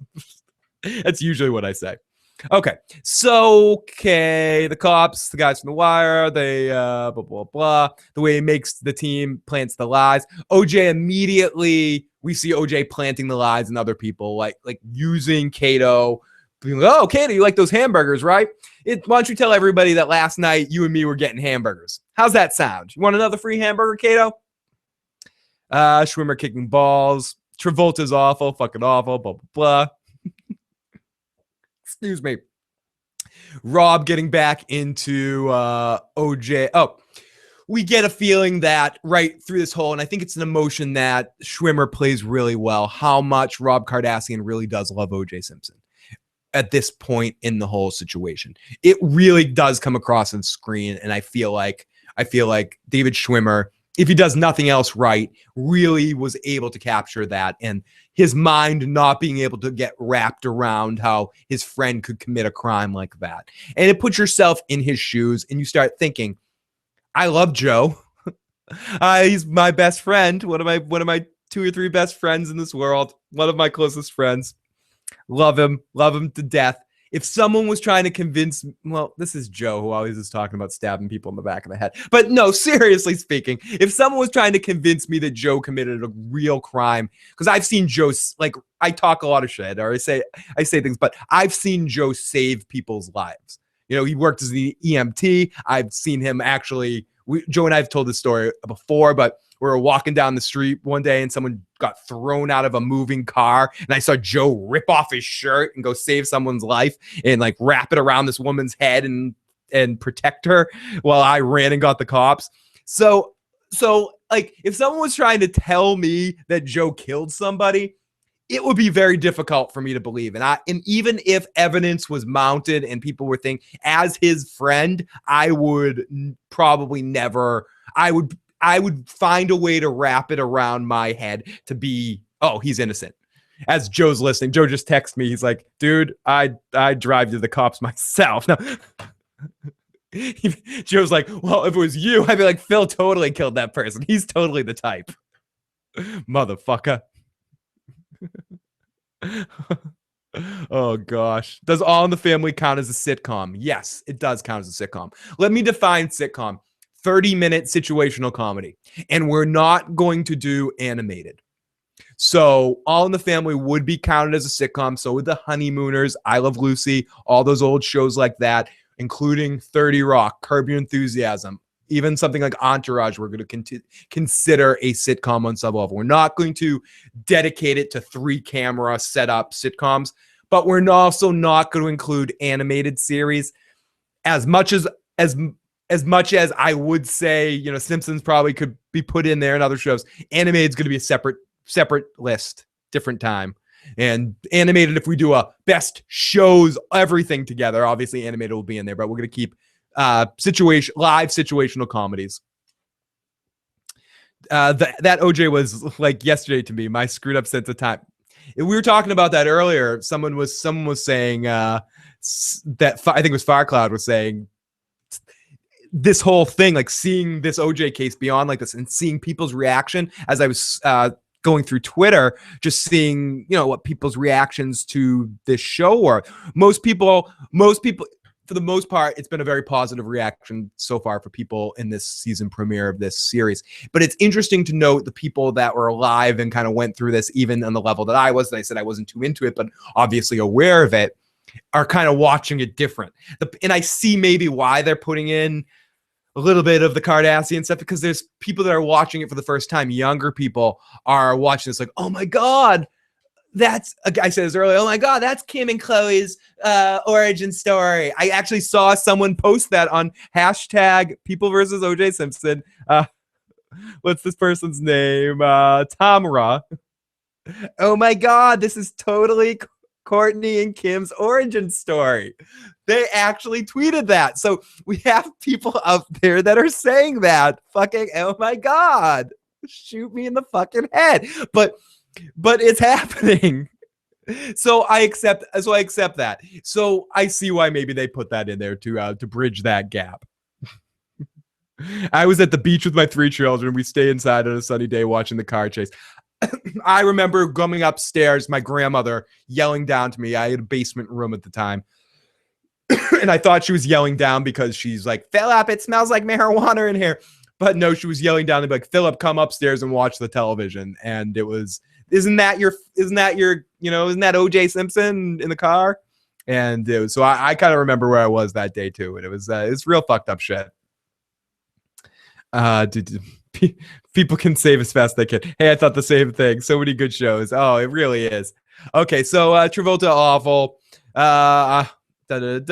That's usually what I say. Okay, so the cops, the guys from The Wire, they blah blah blah. The way he makes the team, plants the lies. OJ immediately, we see OJ planting the lies in other people, like using Kato, being like, "Oh, Kato, you like those hamburgers, right? Why don't you tell everybody that last night you and me were getting hamburgers? How's that sound? You want another free hamburger, Kato?" Schwimmer kicking balls. Travolta's awful, fucking awful, blah blah blah. Excuse me. Rob getting back into OJ. Oh, we get a feeling that right through this whole, and I think it's an emotion that Schwimmer plays really well, how much Rob Kardashian really does love OJ Simpson at this point in the whole situation. It really does come across on screen, and I feel like David Schwimmer, if he does nothing else right, really was able to capture that, and his mind not being able to get wrapped around how his friend could commit a crime like that. And it puts yourself in his shoes, and you start thinking, I love Joe. He's my best friend. One of my 2 or 3 best friends in this world. One of my closest friends. Love him to death. If someone was trying to convince, well, this is Joe who always is talking about stabbing people in the back of the head. But no, seriously speaking, if someone was trying to convince me that Joe committed a real crime, because I've seen Joe, like, I talk a lot of shit, or I say things, but I've seen Joe save people's lives. You know, he worked as the EMT. I've seen him actually. Joe and I have told this story before, but we were walking down the street one day and someone got thrown out of a moving car, and I saw Joe rip off his shirt and go save someone's life and like wrap it around this woman's head and protect her while I ran and got the cops. So like if someone was trying to tell me that Joe killed somebody, it would be very difficult for me to believe. And even if evidence was mounted and people were thinking, as his friend, I would probably never, I would find a way to wrap it around my head to be, oh, he's innocent. As Joe's listening, Joe just texted me. He's like, dude, I drive to the cops myself. Now, Joe's like, well, if it was you, I'd be like, Phil totally killed that person. He's totally the type. Motherfucker. Oh gosh. Does All in the Family count as a sitcom? Yes, it does count as a sitcom. Let me define sitcom. 30-minute situational comedy. And we're not going to do animated. So All in the Family would be counted as a sitcom. So with The Honeymooners, I Love Lucy, all those old shows like that, including 30 Rock, Curb Your Enthusiasm, even something like Entourage, we're going to consider a sitcom on some level. We're not going to dedicate it to 3-camera setup sitcoms, but we're also not going to include animated series. As much as I would say, you know, Simpsons probably could be put in there and other shows, animated is going to be a separate list, different time. And animated, if we do a best shows, everything together, obviously animated will be in there, but we're going to keep live situational comedies. That OJ was like yesterday to me, my screwed up sense of time. We were talking about that earlier. Someone was saying that I think it was Firecloud was saying this whole thing, like seeing this OJ case beyond like this and seeing people's reaction as I was going through Twitter, just seeing, what people's reactions to this show were. Most people, for the most part, it's been a very positive reaction so far for people in this season premiere of this series. But it's interesting to note the people that were alive and kind of went through this, even on the level that I was. And I said I wasn't too into it, but obviously aware of it, are kind of watching it different. And I see maybe why they're putting in a little bit of the Kardashian stuff, because there's people that are watching it for the first time. Younger people are watching this like, oh my God, I said this earlier, oh my God, that's Kim and Khloe's origin story. I actually saw someone post that on hashtag people versus OJ Simpson. What's this person's name? Tamara. Oh my God, this is totally Kourtney and Kim's origin story. They actually tweeted that. So we have people out there that are saying that. Fucking, oh my God, shoot me in the fucking head. But it's happening. So I accept that. So I see why maybe they put that in there to bridge that gap. I was at the beach with my 3 children. We stay inside on a sunny day watching the car chase. I remember coming upstairs, my grandmother yelling down to me. I had a basement room at the time. And I thought she was yelling down because she's like, Philip, it smells like marijuana in here. But no, she was yelling down to be like, Philip, come upstairs and watch the television. And it was, isn't that OJ Simpson in the car? And it was, so I kind of remember where I was that day too. And it was, it's real fucked up shit. People can save as fast as they can. Hey, I thought the same thing. So many good shows. Oh, it really is. Okay, so Travolta awful. I didn't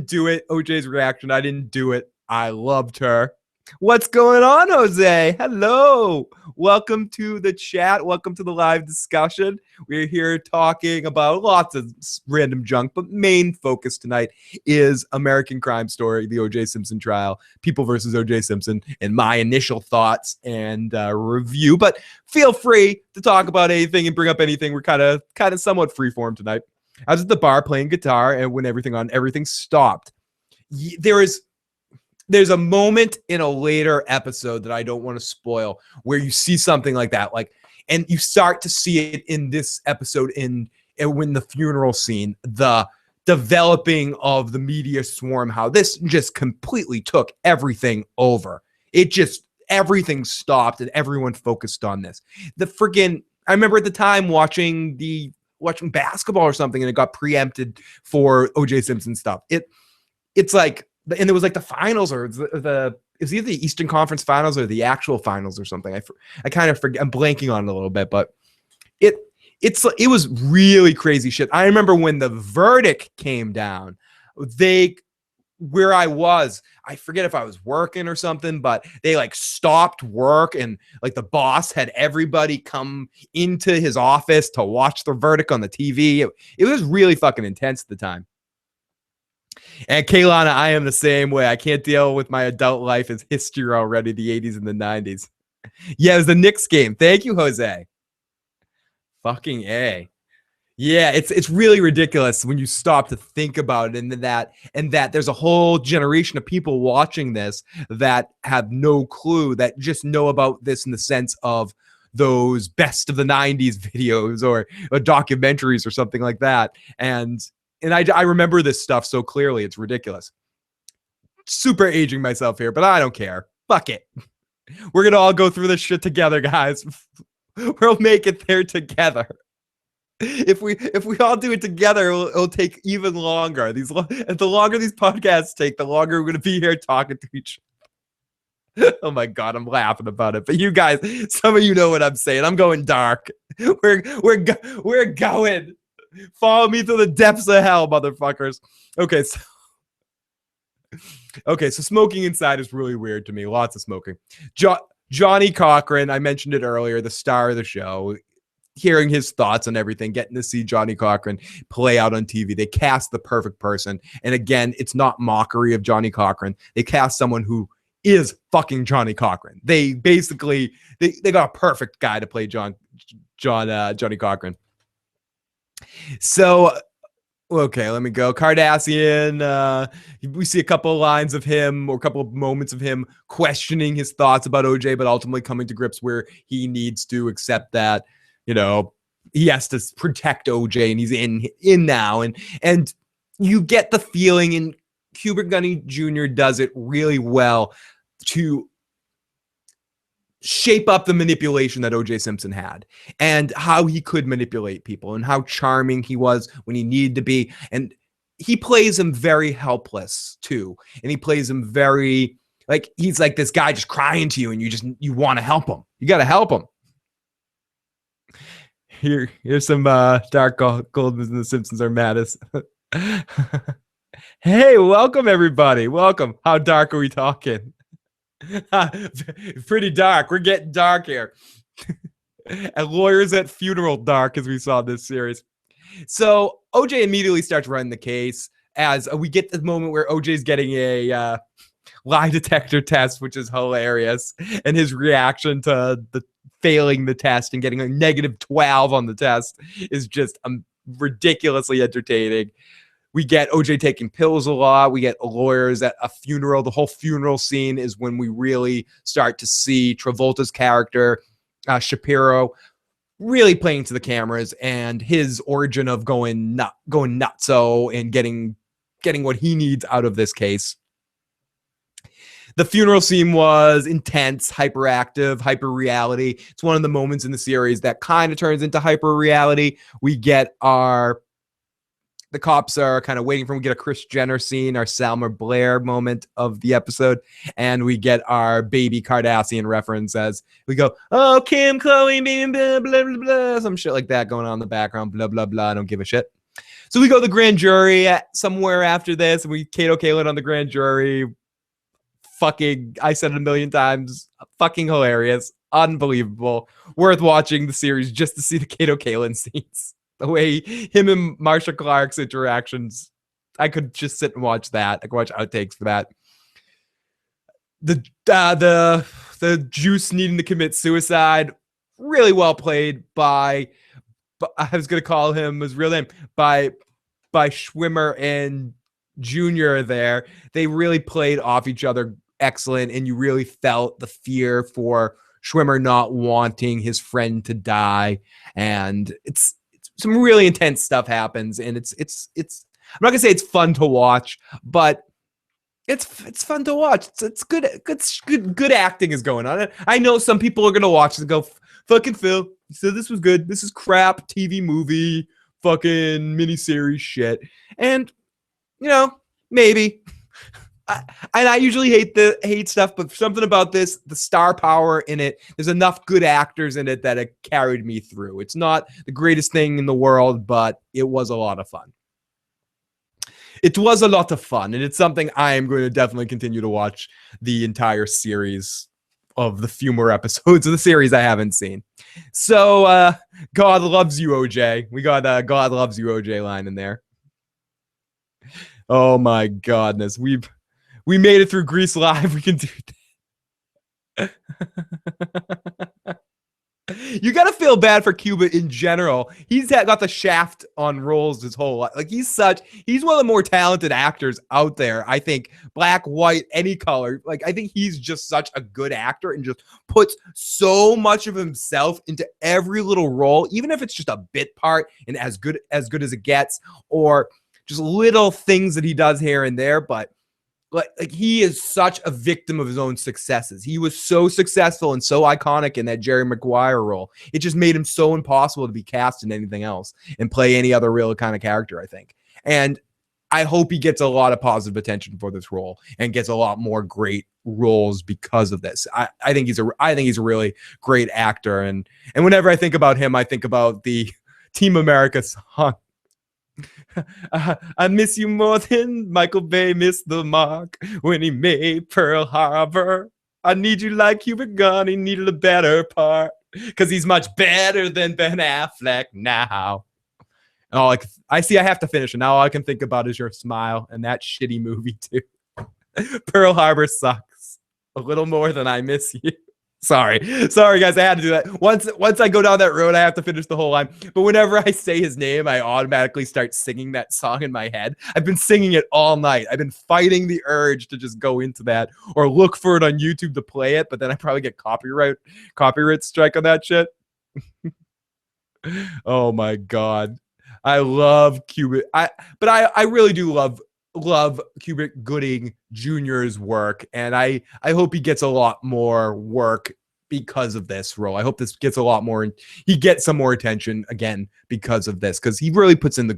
do it. OJ's reaction, I didn't do it. I loved her. What's going on, Jose? Hello. Welcome to the chat. Welcome to the live discussion. We're here talking about lots of random junk, but main focus tonight is American Crime Story, the OJ Simpson trial, people versus OJ Simpson, and my initial thoughts and review. But feel free to talk about anything and bring up anything. We're kind of somewhat freeform tonight. I was at the bar playing guitar, and when everything stopped, there's a moment in a later episode that I don't want to spoil where you see something like that, and you start to see it in this episode when the funeral scene, the developing of the media swarm, how this just completely took everything over. Everything stopped and everyone focused on this. I remember at the time watching basketball or something, and it got preempted for OJ Simpson stuff. It's like, and there was like the finals, or it's either the Eastern Conference Finals or the actual finals or something. I kind of forget. I'm blanking on it a little bit, but it was really crazy shit. I remember when the verdict came down, where I was, I forget if I was working or something, but they like stopped work, and like the boss had everybody come into his office to watch the verdict on the TV. It was really fucking intense at the time. And Kaylana, I am the same way. I can't deal with my adult life as history already, the 80s and the 90s. Yeah, it was the Knicks game. Thank you, Jose. Fucking A. Yeah, it's really ridiculous when you stop to think about it, and that there's a whole generation of people watching this that have no clue, that just know about this in the sense of those best of the 90s videos or documentaries or something like that. And I remember this stuff so clearly. It's ridiculous. Super aging myself here, but I don't care. Fuck it. We're going to all go through this shit together, guys. We'll make it there together. If we all do it together, it'll take even longer. The longer these podcasts take, the longer we're going to be here talking to each other. Oh my God, I'm laughing about it. But you guys, some of you know what I'm saying. I'm going dark. We're going. Follow me to the depths of hell, motherfuckers. Okay, so smoking inside is really weird to me. Lots of smoking. Johnny Cochran, I mentioned it earlier, the star of the show. Hearing his thoughts on everything, getting to see Johnny Cochran play out on TV. They cast the perfect person. And again, it's not mockery of Johnny Cochran. They cast someone who is fucking Johnny Cochran. They basically, they got a perfect guy to play Johnny Cochran. So Okay, let me go. Cardassian. We see a couple of lines of him, or a couple of moments of him questioning his thoughts about OJ, but ultimately coming to grips where he needs to accept that, he has to protect OJ, and he's in now, and you get the feeling, and Cuba Gooding Jr. does it really well to shape up the manipulation that OJ Simpson had, and how he could manipulate people, and how charming he was when he needed to be. And he plays him very helpless too. And he plays him very like, he's like this guy just crying to you, and you want to help him. You got to help him. Here's some dark Goldman and the Simpsons are maddest. Hey, welcome everybody. Welcome. How dark are we talking? Pretty dark. We're getting dark here. And lawyers at funeral dark, as we saw this series. So OJ immediately starts running the case, as we get the moment where OJ's getting a lie detector test, which is hilarious, and his reaction to the failing the test and getting a -12 on the test is just ridiculously entertaining. We get OJ taking pills a lot. We get lawyers at a funeral. The whole funeral scene is when we really start to see Travolta's character, Shapiro, really playing to the cameras, and his origin of going nutso and getting what he needs out of this case. The funeral scene was intense, hyperactive, hyper reality. It's one of the moments in the series that kind of turns into hyper reality. We get the cops are kind of waiting for him. We get a Kris Jenner scene, our Salma Blair moment of the episode, and we get our baby Cardassian reference as we go, oh, Kim, Chloe, blah, blah, blah, blah, some shit like that going on in the background, blah, blah, blah. I don't give a shit. So we go to the grand jury somewhere after this, and we Kato Kaelin on the grand jury. Fucking, I said it a million times, fucking hilarious, unbelievable, worth watching the series just to see the Kato Kaelin scenes. The way him and Marsha Clark's interactions, I could just sit and watch that. I could watch outtakes for that. The Juice needing to commit suicide, really well played by I was gonna call him his real name, by Schwimmer and Junior. There, they really played off each other excellent, and you really felt the fear for Schwimmer not wanting his friend to die, and it's some really intense stuff happens, and it's I'm not gonna say it's fun to watch, but it's fun to watch. It's good acting is going on. I know some people are gonna watch and go, fucking Phil, you said this was good. This is crap TV movie, fucking miniseries shit. And maybe. I usually hate stuff, but something about this, the star power in it, there's enough good actors in it that it carried me through. It's not the greatest thing in the world, but it was a lot of fun. It was a lot of fun, and it's something I am going to definitely continue to watch the entire series of the few more episodes of the series I haven't seen. So, God loves you, OJ. We got a God loves you, OJ line in there. Oh my godness. We made it through Grease Live. We can do that. You got to feel bad for Cuba in general. He's got the shaft on roles his whole life. Like, he's one of the more talented actors out there. I think black, white, any color. Like, I think he's just such a good actor and just puts so much of himself into every little role, even if it's just a bit part and as good as it gets, or just little things that he does here and there. But like he is such a victim of his own successes. He was so successful and so iconic in that Jerry Maguire role. It just made him so impossible to be cast in anything else and play any other real kind of character, I think. And I hope he gets a lot of positive attention for this role and gets a lot more great roles because of this. I think he's a really great actor. And whenever I think about him, I think about the Team America song. I miss you more than Michael Bay missed the mark when he made Pearl Harbor. I need you like Cuba Gooding, he needed a better part because he's much better than Ben Affleck now. Oh, I have to finish, and now all I can think about is your smile and that shitty movie too. Pearl Harbor sucks a little more than I miss you. Sorry, guys. I had to do that. Once I go down that road, I have to finish the whole line. But whenever I say his name, I automatically start singing that song in my head. I've been singing it all night. I've been fighting the urge to just go into that or look for it on YouTube to play it. But then I probably get copyright strike on that shit. Oh my god, I love Cuba. I really do love Cuba Gooding Jr.'s work, and I hope he gets a lot more work because of this role. I hope this gets a lot more, and he gets some more attention again because of this, because he really puts in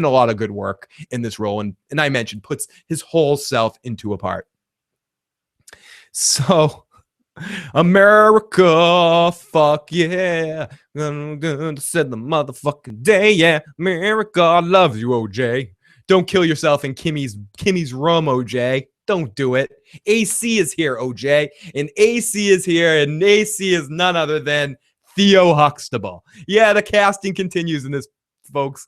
a lot of good work in this role, and I mentioned puts his whole self into a part. So, America, fuck yeah, gonna set the motherfucking day, yeah. America loves you, OJ. Don't kill yourself in Kimmy's rum, OJ. Don't do it. AC is here, OJ. And AC is here, and AC is none other than Theo Huxtable. Yeah, the casting continues in this, folks.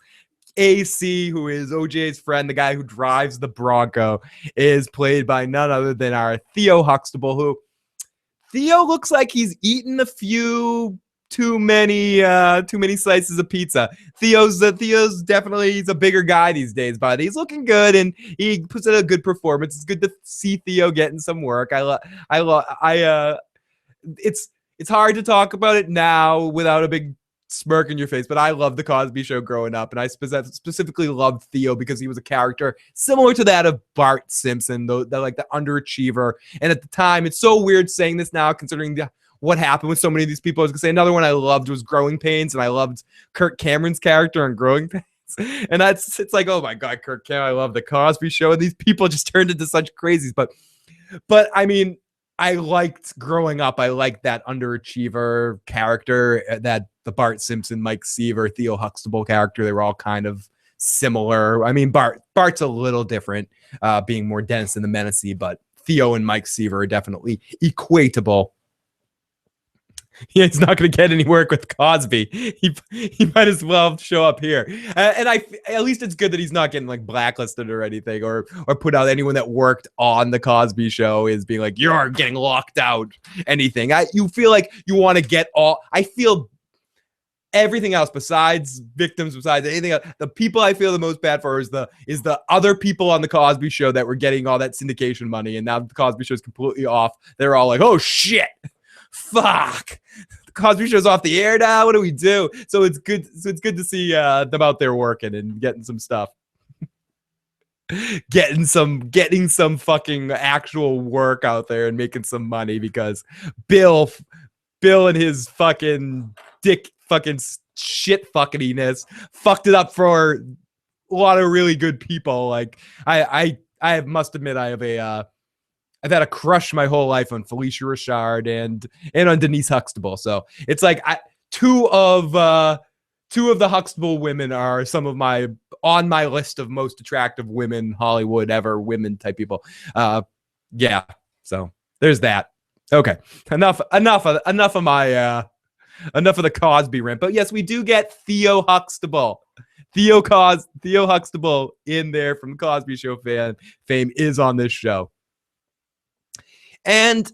AC, who is OJ's friend, the guy who drives the Bronco, is played by none other than our Theo Huxtable, who Theo looks like he's eaten a few too many slices of pizza. Theo's definitely, he's a bigger guy these days, but he's looking good and he puts in a good performance. It's good to see Theo getting some work. It's hard to talk about it now without a big smirk in your face, but I love the Cosby Show growing up, and I specifically loved Theo because he was a character similar to that of Bart Simpson, the underachiever. And at the time, it's so weird saying this now, considering what happened with so many of these people. I was gonna say another one I loved was Growing Pains, and I loved Kirk Cameron's character on Growing Pains. And it's like, oh my god, Kirk Cameron, I love the Cosby Show, and these people just turned into such crazies. But I mean, I liked growing up. I liked that underachiever character, that the Bart Simpson, Mike Seaver, Theo Huxtable character. They were all kind of similar. I mean, Bart's a little different, being more dense and the menacey, but Theo and Mike Seaver are definitely equatable. He's not going to get any work with Cosby. He might as well show up here. And at least it's good that he's not getting like blacklisted or anything, or put out. Anyone that worked on the Cosby Show is being like, you're getting locked out. Anything. You feel like you want to get all. I feel everything else besides victims, besides anything else, the people I feel the most bad for is the other people on the Cosby Show that were getting all that syndication money, and now the Cosby Show is completely off. They're all like, oh shit. Fuck, the Cosby Show's off the air now. What do we do? So it's good to see them out there working and getting some stuff, getting some fucking actual work out there and making some money, because Bill and his fucking dick fucking shit fuckiness fucked it up for a lot of really good people. Like I must admit, I've had a crush my whole life on Felicia Rashad and on Denise Huxtable. So it's like two of the Huxtable women are some of on my list of most attractive women, Hollywood ever, women type people. Yeah. So there's that. Okay. Enough of the Cosby rant. But yes, we do get Theo Huxtable. Theo Huxtable in there from Cosby Show fame is on this show. And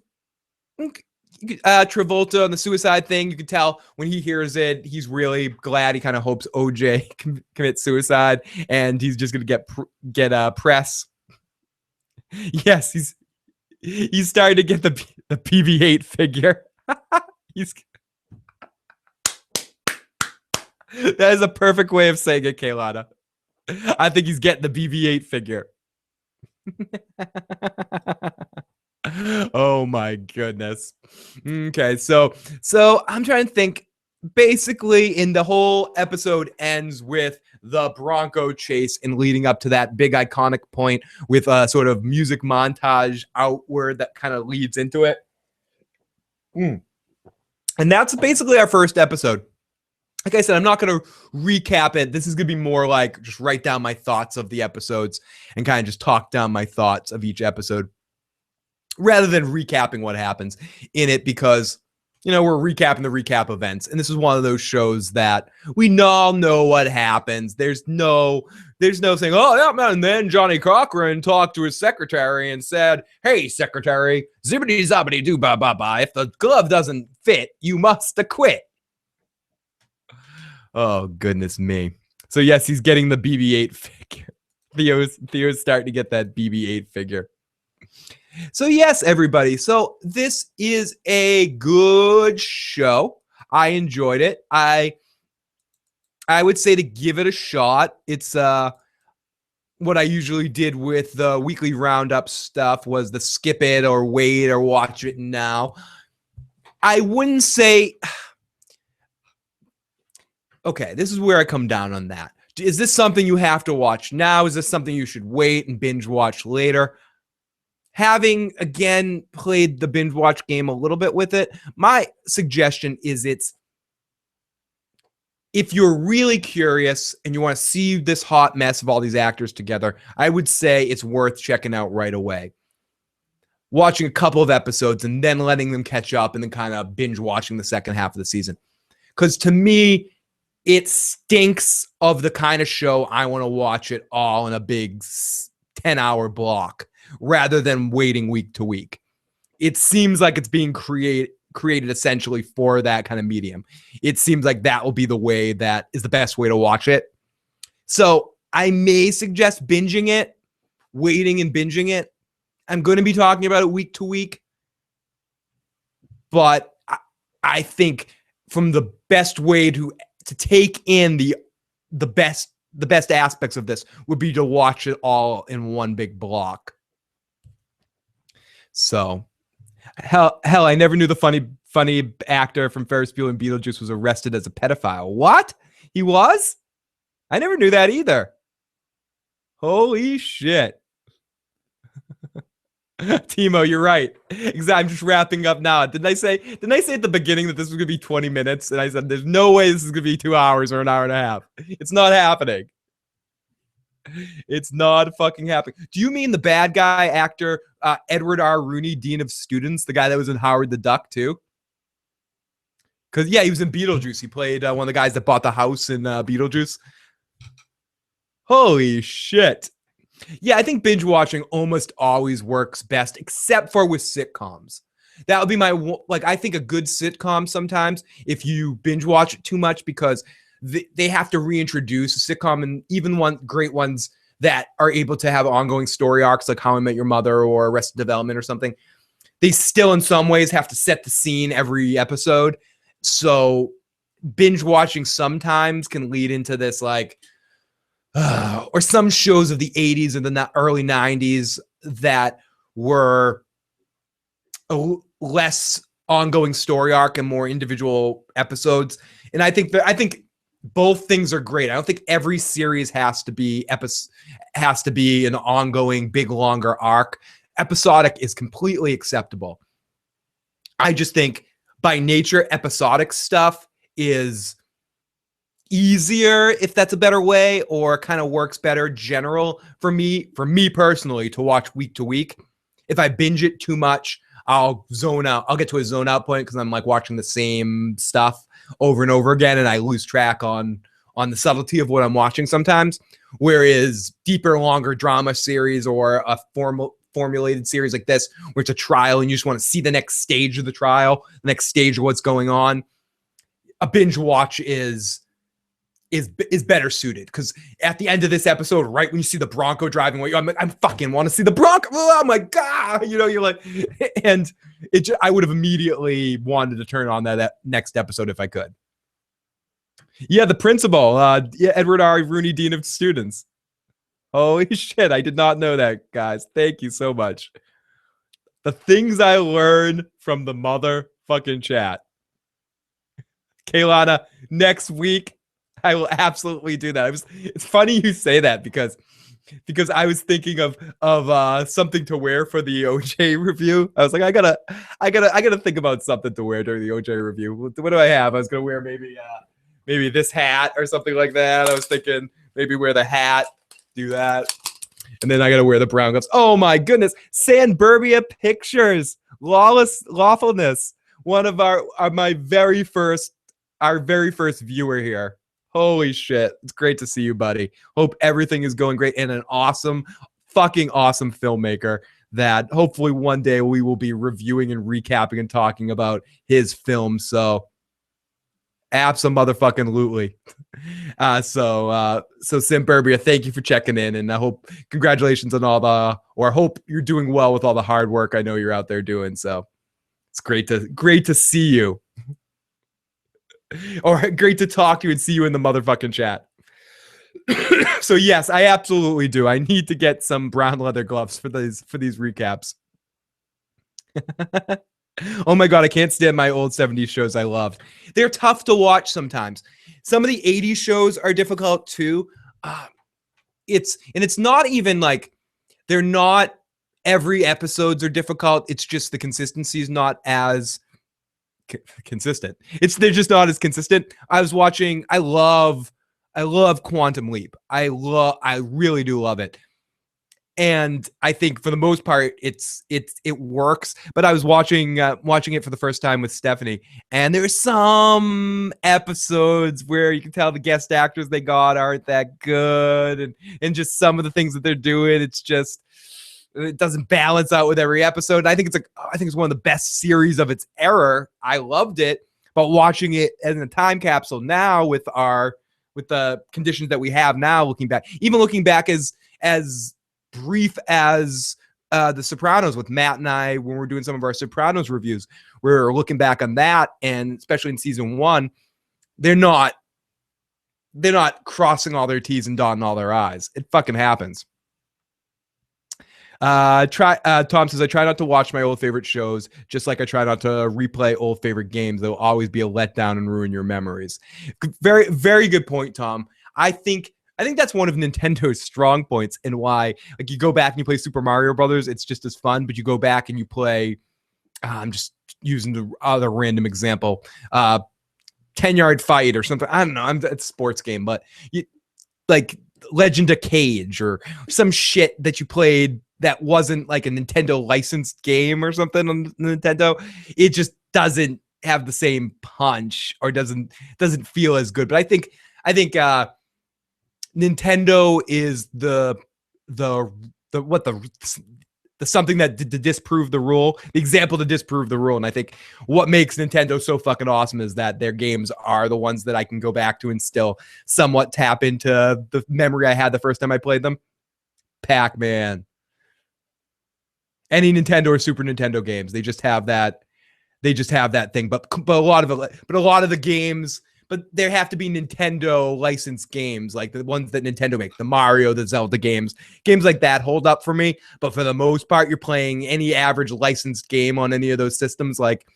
Travolta on the suicide thing, you can tell when he hears it, he's really glad. He kind of hopes OJ can commit suicide, and he's just gonna get press. Yes, he's starting to get the PV8 figure. That is a perfect way of saying it, Kaylana. I think he's getting the BB-8 figure. Oh my goodness. Okay, so I'm trying to think. Basically, in the whole episode ends with the Bronco chase and leading up to that big iconic point with a sort of music montage outward that kind of leads into it. And that's basically our first episode. Like I said, I'm not going to recap it. This is going to be more like just write down my thoughts of the episodes and kind of just talk down my thoughts of each episode, rather than recapping what happens in it, because, you know, we're recapping the recap events. And this is one of those shows that we all know what happens. There's no There's no saying, oh, yeah, man. And then Johnny Cochran talked to his secretary and said, hey, secretary, zippity zobbity doo ba ba ba. If the glove doesn't fit, you must acquit. Oh, goodness me. So, yes, he's getting the BB-8 figure. Theo's starting to get that BB-8 figure. So, yes, everybody. So, this is a good show. I enjoyed it. I would say to give it a shot. It's what I usually did with the weekly roundup stuff was the skip it or wait or watch it now. I wouldn't say. Okay, this is where I come down on that. Is this something you have to watch now? Is this something you should wait and binge watch later? Having, again, played the binge watch game a little bit with it, my suggestion is if you're really curious and you want to see this hot mess of all these actors together, I would say it's worth checking out right away. Watching a couple of episodes and then letting them catch up and then kind of binge watching the second half of the season. Because to me, it stinks of the kind of show I want to watch it all in a big 10-hour block rather than waiting week to week. It seems like it's being created essentially for that kind of medium. It seems like that will be the way that is the best way to watch it. So I may suggest binging it, waiting and binging it. I'm going to be talking about it week to week. But I think from the best way to take in the best aspects of this would be to watch it all in one big block. So hell, I never knew the funny actor from Ferris Bueller and Beetlejuice was arrested as a pedophile. What? He was? I never knew that either. Holy shit. Timo, you're right. Exactly. I'm just wrapping up now. Didn't I say at the beginning that this was going to be 20 minutes? And I said, there's no way this is going to be 2 hours or an hour and a half. It's not happening. It's not fucking happening. Do you mean the bad guy actor, Edward R. Rooney, Dean of Students, the guy that was in Howard the Duck too? Because, yeah, he was in Beetlejuice. He played one of the guys that bought the house in Beetlejuice. Holy shit. Yeah, I think binge watching almost always works best, except for with sitcoms. That would be I think a good sitcom sometimes, if you binge watch it too much, because they have to reintroduce a sitcom, and even great ones that are able to have ongoing story arcs like How I Met Your Mother or Arrested Development or something, they still in some ways have to set the scene every episode. So binge watching sometimes can lead into this or some shows of the 80s and the early 90s that were a less ongoing story arc and more individual episodes. And I think both things are great. I don't think every series has to be an ongoing big longer arc. Episodic is completely acceptable. I just think by nature episodic stuff is easier, if that's a better way, or kind of works better general for me personally to watch week to week. If I binge it too much, I'll zone out. I'll get to a zone out point because I'm watching the same stuff over and over again, and I lose track on the subtlety of what I'm watching sometimes. Whereas deeper, longer drama series or a formulated series like this, where it's a trial and you just want to see the next stage of the trial, the next stage of what's going on, a binge watch is better suited, because at the end of this episode, right when you see the Bronco driving away, I'm fucking want to see the Bronco. Oh my God, you're like, and I would have immediately wanted to turn on that next episode if I could. Yeah, the principal, Edward R. Rooney, Dean of Students. Holy shit, I did not know that, guys. Thank you so much. The things I learned from the motherfucking chat. Kaylana, next week, I will absolutely do that. It's funny you say that because I was thinking of something to wear for the OJ review. I was like, I gotta think about something to wear during the OJ review. What do I have? I was gonna wear maybe this hat or something like that. I was thinking maybe wear the hat, do that, and then I gotta wear the brown gloves. Oh my goodness, Sanburbia Pictures, Lawfulness, one of our very first viewer here. Holy shit. It's great to see you, buddy. Hope everything is going great, and an awesome, fucking awesome filmmaker that hopefully one day we will be reviewing and recapping and talking about his film. So absolutely. So Sim Burbia, thank you for checking in, and I hope congratulations on I hope you're doing well with all the hard work I know you're out there doing. So it's great to see you. Or great to talk to you and see you in the motherfucking chat. So yes, I absolutely do. I need to get some brown leather gloves for these recaps. Oh my god, I can't stand my old 70s shows I loved. They're tough to watch sometimes. Some of the 80s shows are difficult too. It's not even like they're not every episodes are difficult. It's just the consistency is not as consistent. They're just not as consistent. I love Quantum Leap. I really do love it. And I think for the most part, it works. But I was watching it for the first time with Stephanie, and there's some episodes where you can tell the guest actors they got aren't that good, and just some of the things that they're doing, it doesn't balance out with every episode. And I think it's one of the best series of its era. I loved it, but watching it in a time capsule now with the conditions that we have now, looking back as brief as The Sopranos with Matt and I, when we're doing some of our Sopranos reviews, we're looking back on that, and especially in season 1, they're not crossing all their T's and dotting all their I's. It fucking happens. Tom says, I try not to watch my old favorite shows, just like I try not to replay old favorite games. They'll always be a letdown and ruin your memories. Very, very good point, Tom. I think that's one of Nintendo's strong points, and why, like, you go back and you play Super Mario Brothers, it's just as fun, but you go back and you play, I'm just using the other random example, 10-yard fight or something. I don't know. It's a sports game, but like Legend of Cage or some shit that you played that wasn't like a Nintendo licensed game or something on Nintendo. It just doesn't have the same punch, or doesn't feel as good. But I think Nintendo is the something that to disprove the rule, the example to disprove the rule. And I think what makes Nintendo so fucking awesome is that their games are the ones that I can go back to and still somewhat tap into the memory I had the first time I played them. Pac-Man, any Nintendo or Super Nintendo games, they just have that thing. But a lot of the games, but there have to be Nintendo licensed games, like the ones that Nintendo make, the Mario, the Zelda games like that hold up for me. But for the most part, you're playing any average licensed game on any of those systems, like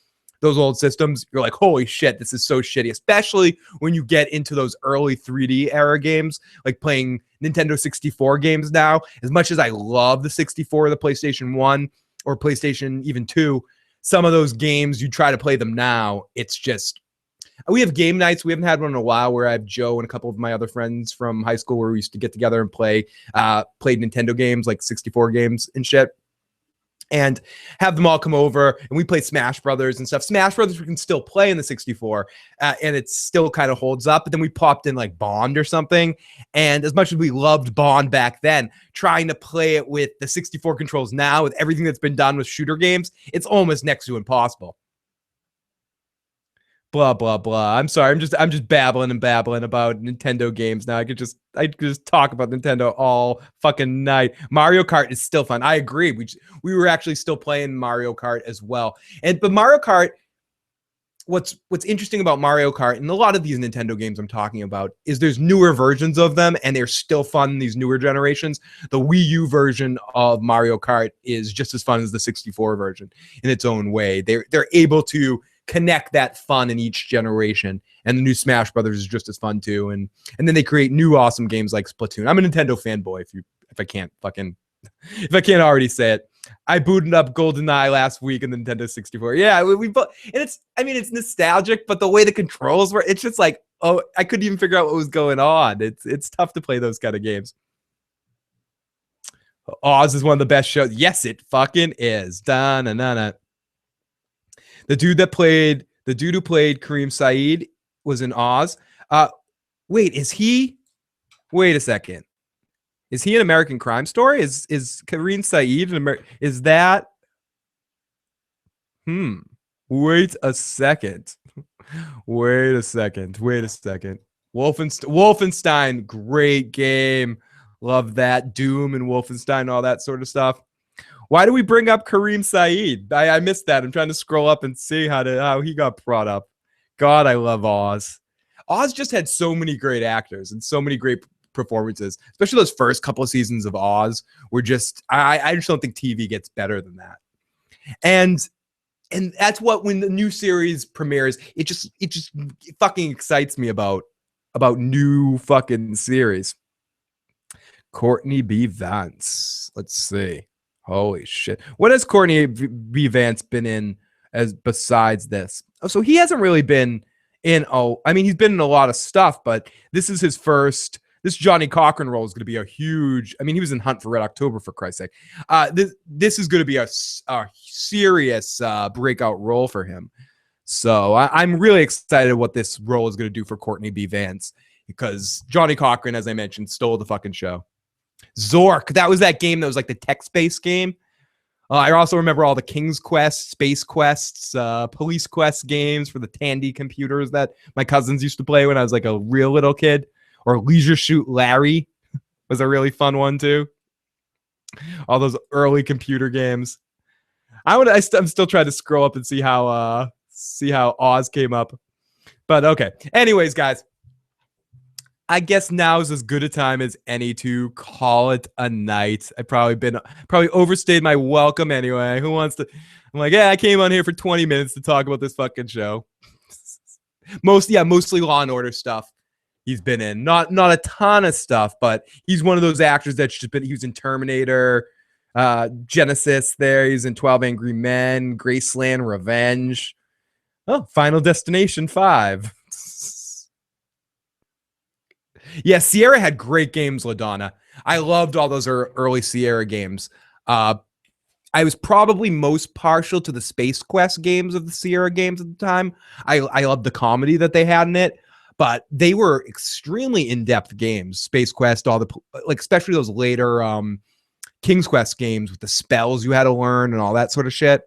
those old systems, you're like, holy shit, this is so shitty. Especially when you get into those early 3D era games, like playing Nintendo 64 games now. As much as I love the 64, the PlayStation 1 or PlayStation even 2, some of those games, you try to play them now, it's just... We have game nights. We haven't had one in a while, where I have Joe and a couple of my other friends from high school where we used to get together and played Nintendo games, like 64 games and shit, and have them all come over, and we play Smash Brothers and stuff. Smash Brothers we can still play in the 64, and it still kind of holds up. But then we popped in like Bond or something, and as much as we loved Bond back then, trying to play it with the 64 controls now, with everything that's been done with shooter games, it's almost next to impossible. Blah blah blah. I'm sorry. I'm just babbling about Nintendo games now. I could just talk about Nintendo all fucking night. Mario Kart is still fun. I agree. We were actually still playing Mario Kart as well. But Mario Kart, what's interesting about Mario Kart and a lot of these Nintendo games I'm talking about is there's newer versions of them, and they're still fun in these newer generations. The Wii U version of Mario Kart is just as fun as the 64 version in its own way. They're able to connect that fun in each generation, and the new Smash Brothers is just as fun too. And then they create new awesome games like Splatoon. I'm a Nintendo fanboy. If I can't already say it. I booted up GoldenEye last week in the Nintendo 64. Yeah, we and it's nostalgic, but the way the controls were, it's just like, oh, I couldn't even figure out what was going on. It's tough to play those kind of games. Oz is one of the best shows. Yes, it fucking is. Da-na-na-na. The dude who played Kareem Saeed was in Oz. Wait, is he? Wait a second. Is he an American Crime Story? Is Kareem Saeed an Is that? Wait a second. Wait a second. Wolfenstein, great game. Love that. Doom and Wolfenstein, all that sort of stuff. Why do we bring up Kareem Saeed? I missed that. I'm trying to scroll up and see how he got brought up. God, I love Oz. Oz just had so many great actors and so many great performances, especially those first couple of seasons of Oz were just, I just don't think TV gets better than that. And that's what, when the new series premieres, it just fucking excites me about new fucking series. Courtney B. Vance. Let's see. Holy shit. What has Courtney B. Vance been in as besides this? Oh, so he hasn't really been in, he's been in a lot of stuff, but this is his first. This Johnny Cochran role is going to be a huge. He was in Hunt for Red October, for Christ's sake. This is going to be a serious breakout role for him. So I'm really excited what this role is going to do for Courtney B. Vance, because Johnny Cochran, as I mentioned, stole the fucking show. Zork, that was that game that was like the text-based game. I also remember all the King's Quest, Space Quests, Police Quest games for the Tandy computers that my cousins used to play when I was like a real little kid. Or Leisure Suit Larry was a really fun one too. All those early computer games. I'm still trying to scroll up and see how Oz came up. But okay. Anyways, guys, I guess now is as good a time as any to call it a night. I probably overstayed my welcome anyway. Who wants to? I'm like, yeah, I came on here for 20 minutes to talk about this fucking show. Mostly Law and Order stuff. He's been in not a ton of stuff, but he's one of those actors that's just been. He was in Terminator, Genesis. There, he's in 12 Angry Men, Graceland, Revenge. Oh, Final Destination 5. Yeah, Sierra had great games, LaDonna. I loved all those early Sierra games. I was probably most partial to the Space Quest games of the Sierra games at the time. I loved the comedy that they had in it, but they were extremely in-depth games. Space Quest, especially those later King's Quest games with the spells you had to learn and all that sort of shit.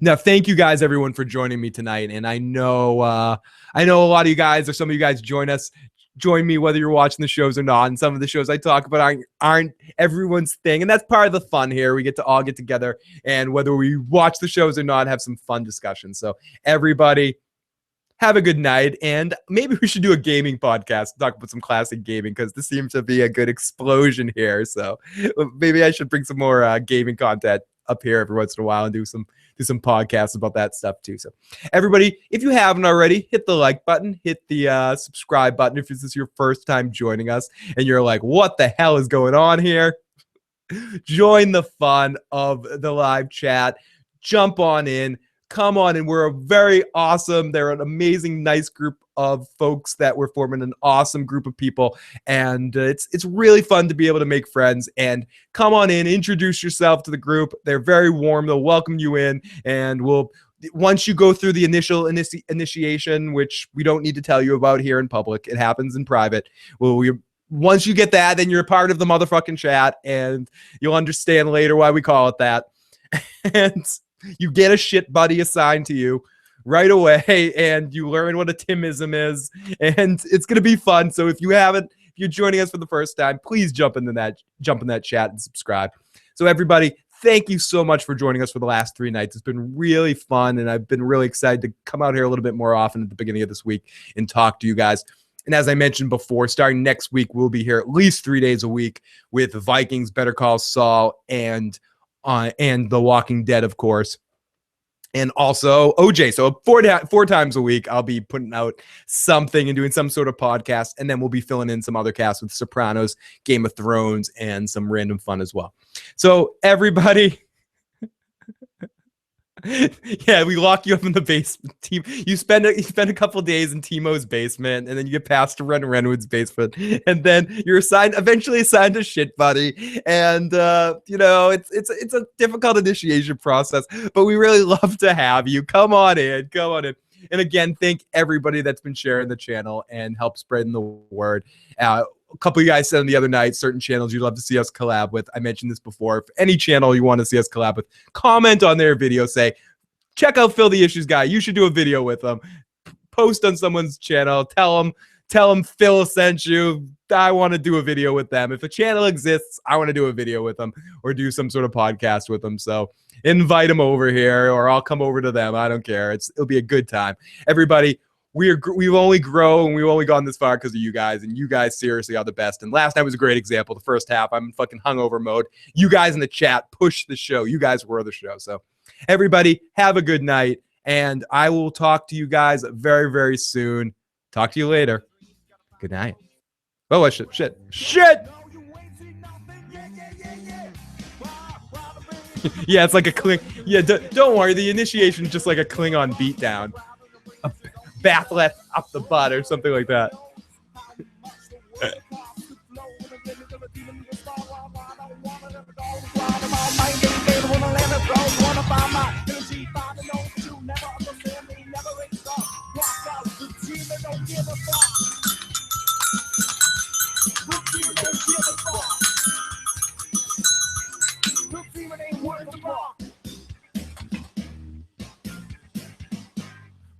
Now, thank you guys, everyone, for joining me tonight. And I know a lot of you guys, or some of you guys join me whether you're watching the shows or not. And some of the shows I talk about aren't everyone's thing. And that's part of the fun here. We get to all get together, and whether we watch the shows or not, have some fun discussions. So everybody, have a good night. And maybe we should do a gaming podcast, talk about some classic gaming, because this seems to be a good explosion here. So maybe I should bring some more gaming content up here every once in a while and do some podcasts about that stuff too. So everybody, if you haven't already, hit the like button, hit the subscribe button if this is your first time joining us and you're like, what the hell is going on here? Join the fun of the live chat. Jump on in. Come on in. We're a very awesome, they're an amazing, nice group of folks that we're forming, an awesome group of people. And it's really fun to be able to make friends. And come on in, introduce yourself to the group. They're very warm. They'll welcome you in. And once you go through the initial initiation, which we don't need to tell you about here in public, it happens in private. Once you get that, then you're a part of the motherfucking chat, and you'll understand later why we call it that. And you get a shit buddy assigned to you right away, and you learn what a Timism is, and it's going to be fun. So if you're joining us for the first time, please jump in that chat and subscribe. So everybody, thank you so much for joining us for the last 3 nights. It's been really fun, and I've been really excited to come out here a little bit more often at the beginning of this week and talk to you guys. And as I mentioned before, starting next week, we'll be here at least 3 days a week with Vikings, Better Call Saul, and The Walking Dead, of course. And also OJ. So 4 times a week, I'll be putting out something and doing some sort of podcast. And then we'll be filling in some other casts with Sopranos, Game of Thrones, and some random fun as well. So everybody, yeah, we lock you up in the basement. You spend a couple days in Timo's basement, and then you get passed to Renwood's basement, and then you're eventually assigned a shit buddy. And it's a difficult initiation process, but we really love to have you. Come on in. And again, thank everybody that's been sharing the channel and help spreading the word. A couple of you guys said on the other night, certain channels you'd love to see us collab with. I mentioned this before. If any channel you want to see us collab with, comment on their video, say, check out Phil the Issues Guy. You should do a video with them. Post on someone's channel. Tell them Phil sent you. I want to do a video with them. If a channel exists, I want to do a video with them or do some sort of podcast with them. So invite them over here, or I'll come over to them. I don't care. It'll be a good time. Everybody, we've only grown and we've only gone this far because of you guys, and you guys seriously are the best. And last night was a great example. The first half, I'm in fucking hungover mode. You guys in the chat pushed the show. You guys were the show. So everybody, have a good night, and I will talk to you guys very, very soon. Talk to you later. Good night. Oh, shit. Yeah, it's like a Kling. Yeah, don't worry. The initiation is just like a Klingon beatdown. A bathlet up the butt or something like that.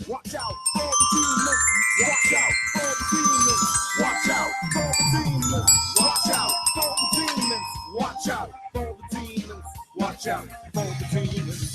Watch out for the demons. Watch out for the demons. Watch out for the demons. Watch out for the demons. Watch out for the demons. Watch out for the demons.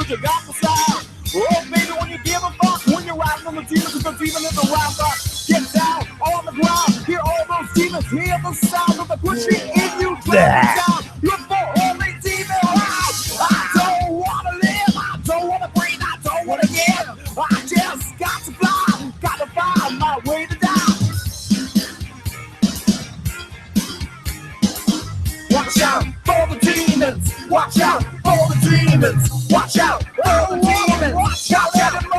You got the style. Oh, baby, when you give a fuck, when you're riding on the demons, because the demon is around us. Get down on the ground, hear all those demons, hear the sound of the pushing in you, drag down. You're the only demon around. I don't want to live, I don't want to breathe, I don't want to give. I just got to fly, got to find my way to die. Watch out for the demons. Watch out for the demons. Watch out for the demons. Watch out for the demons.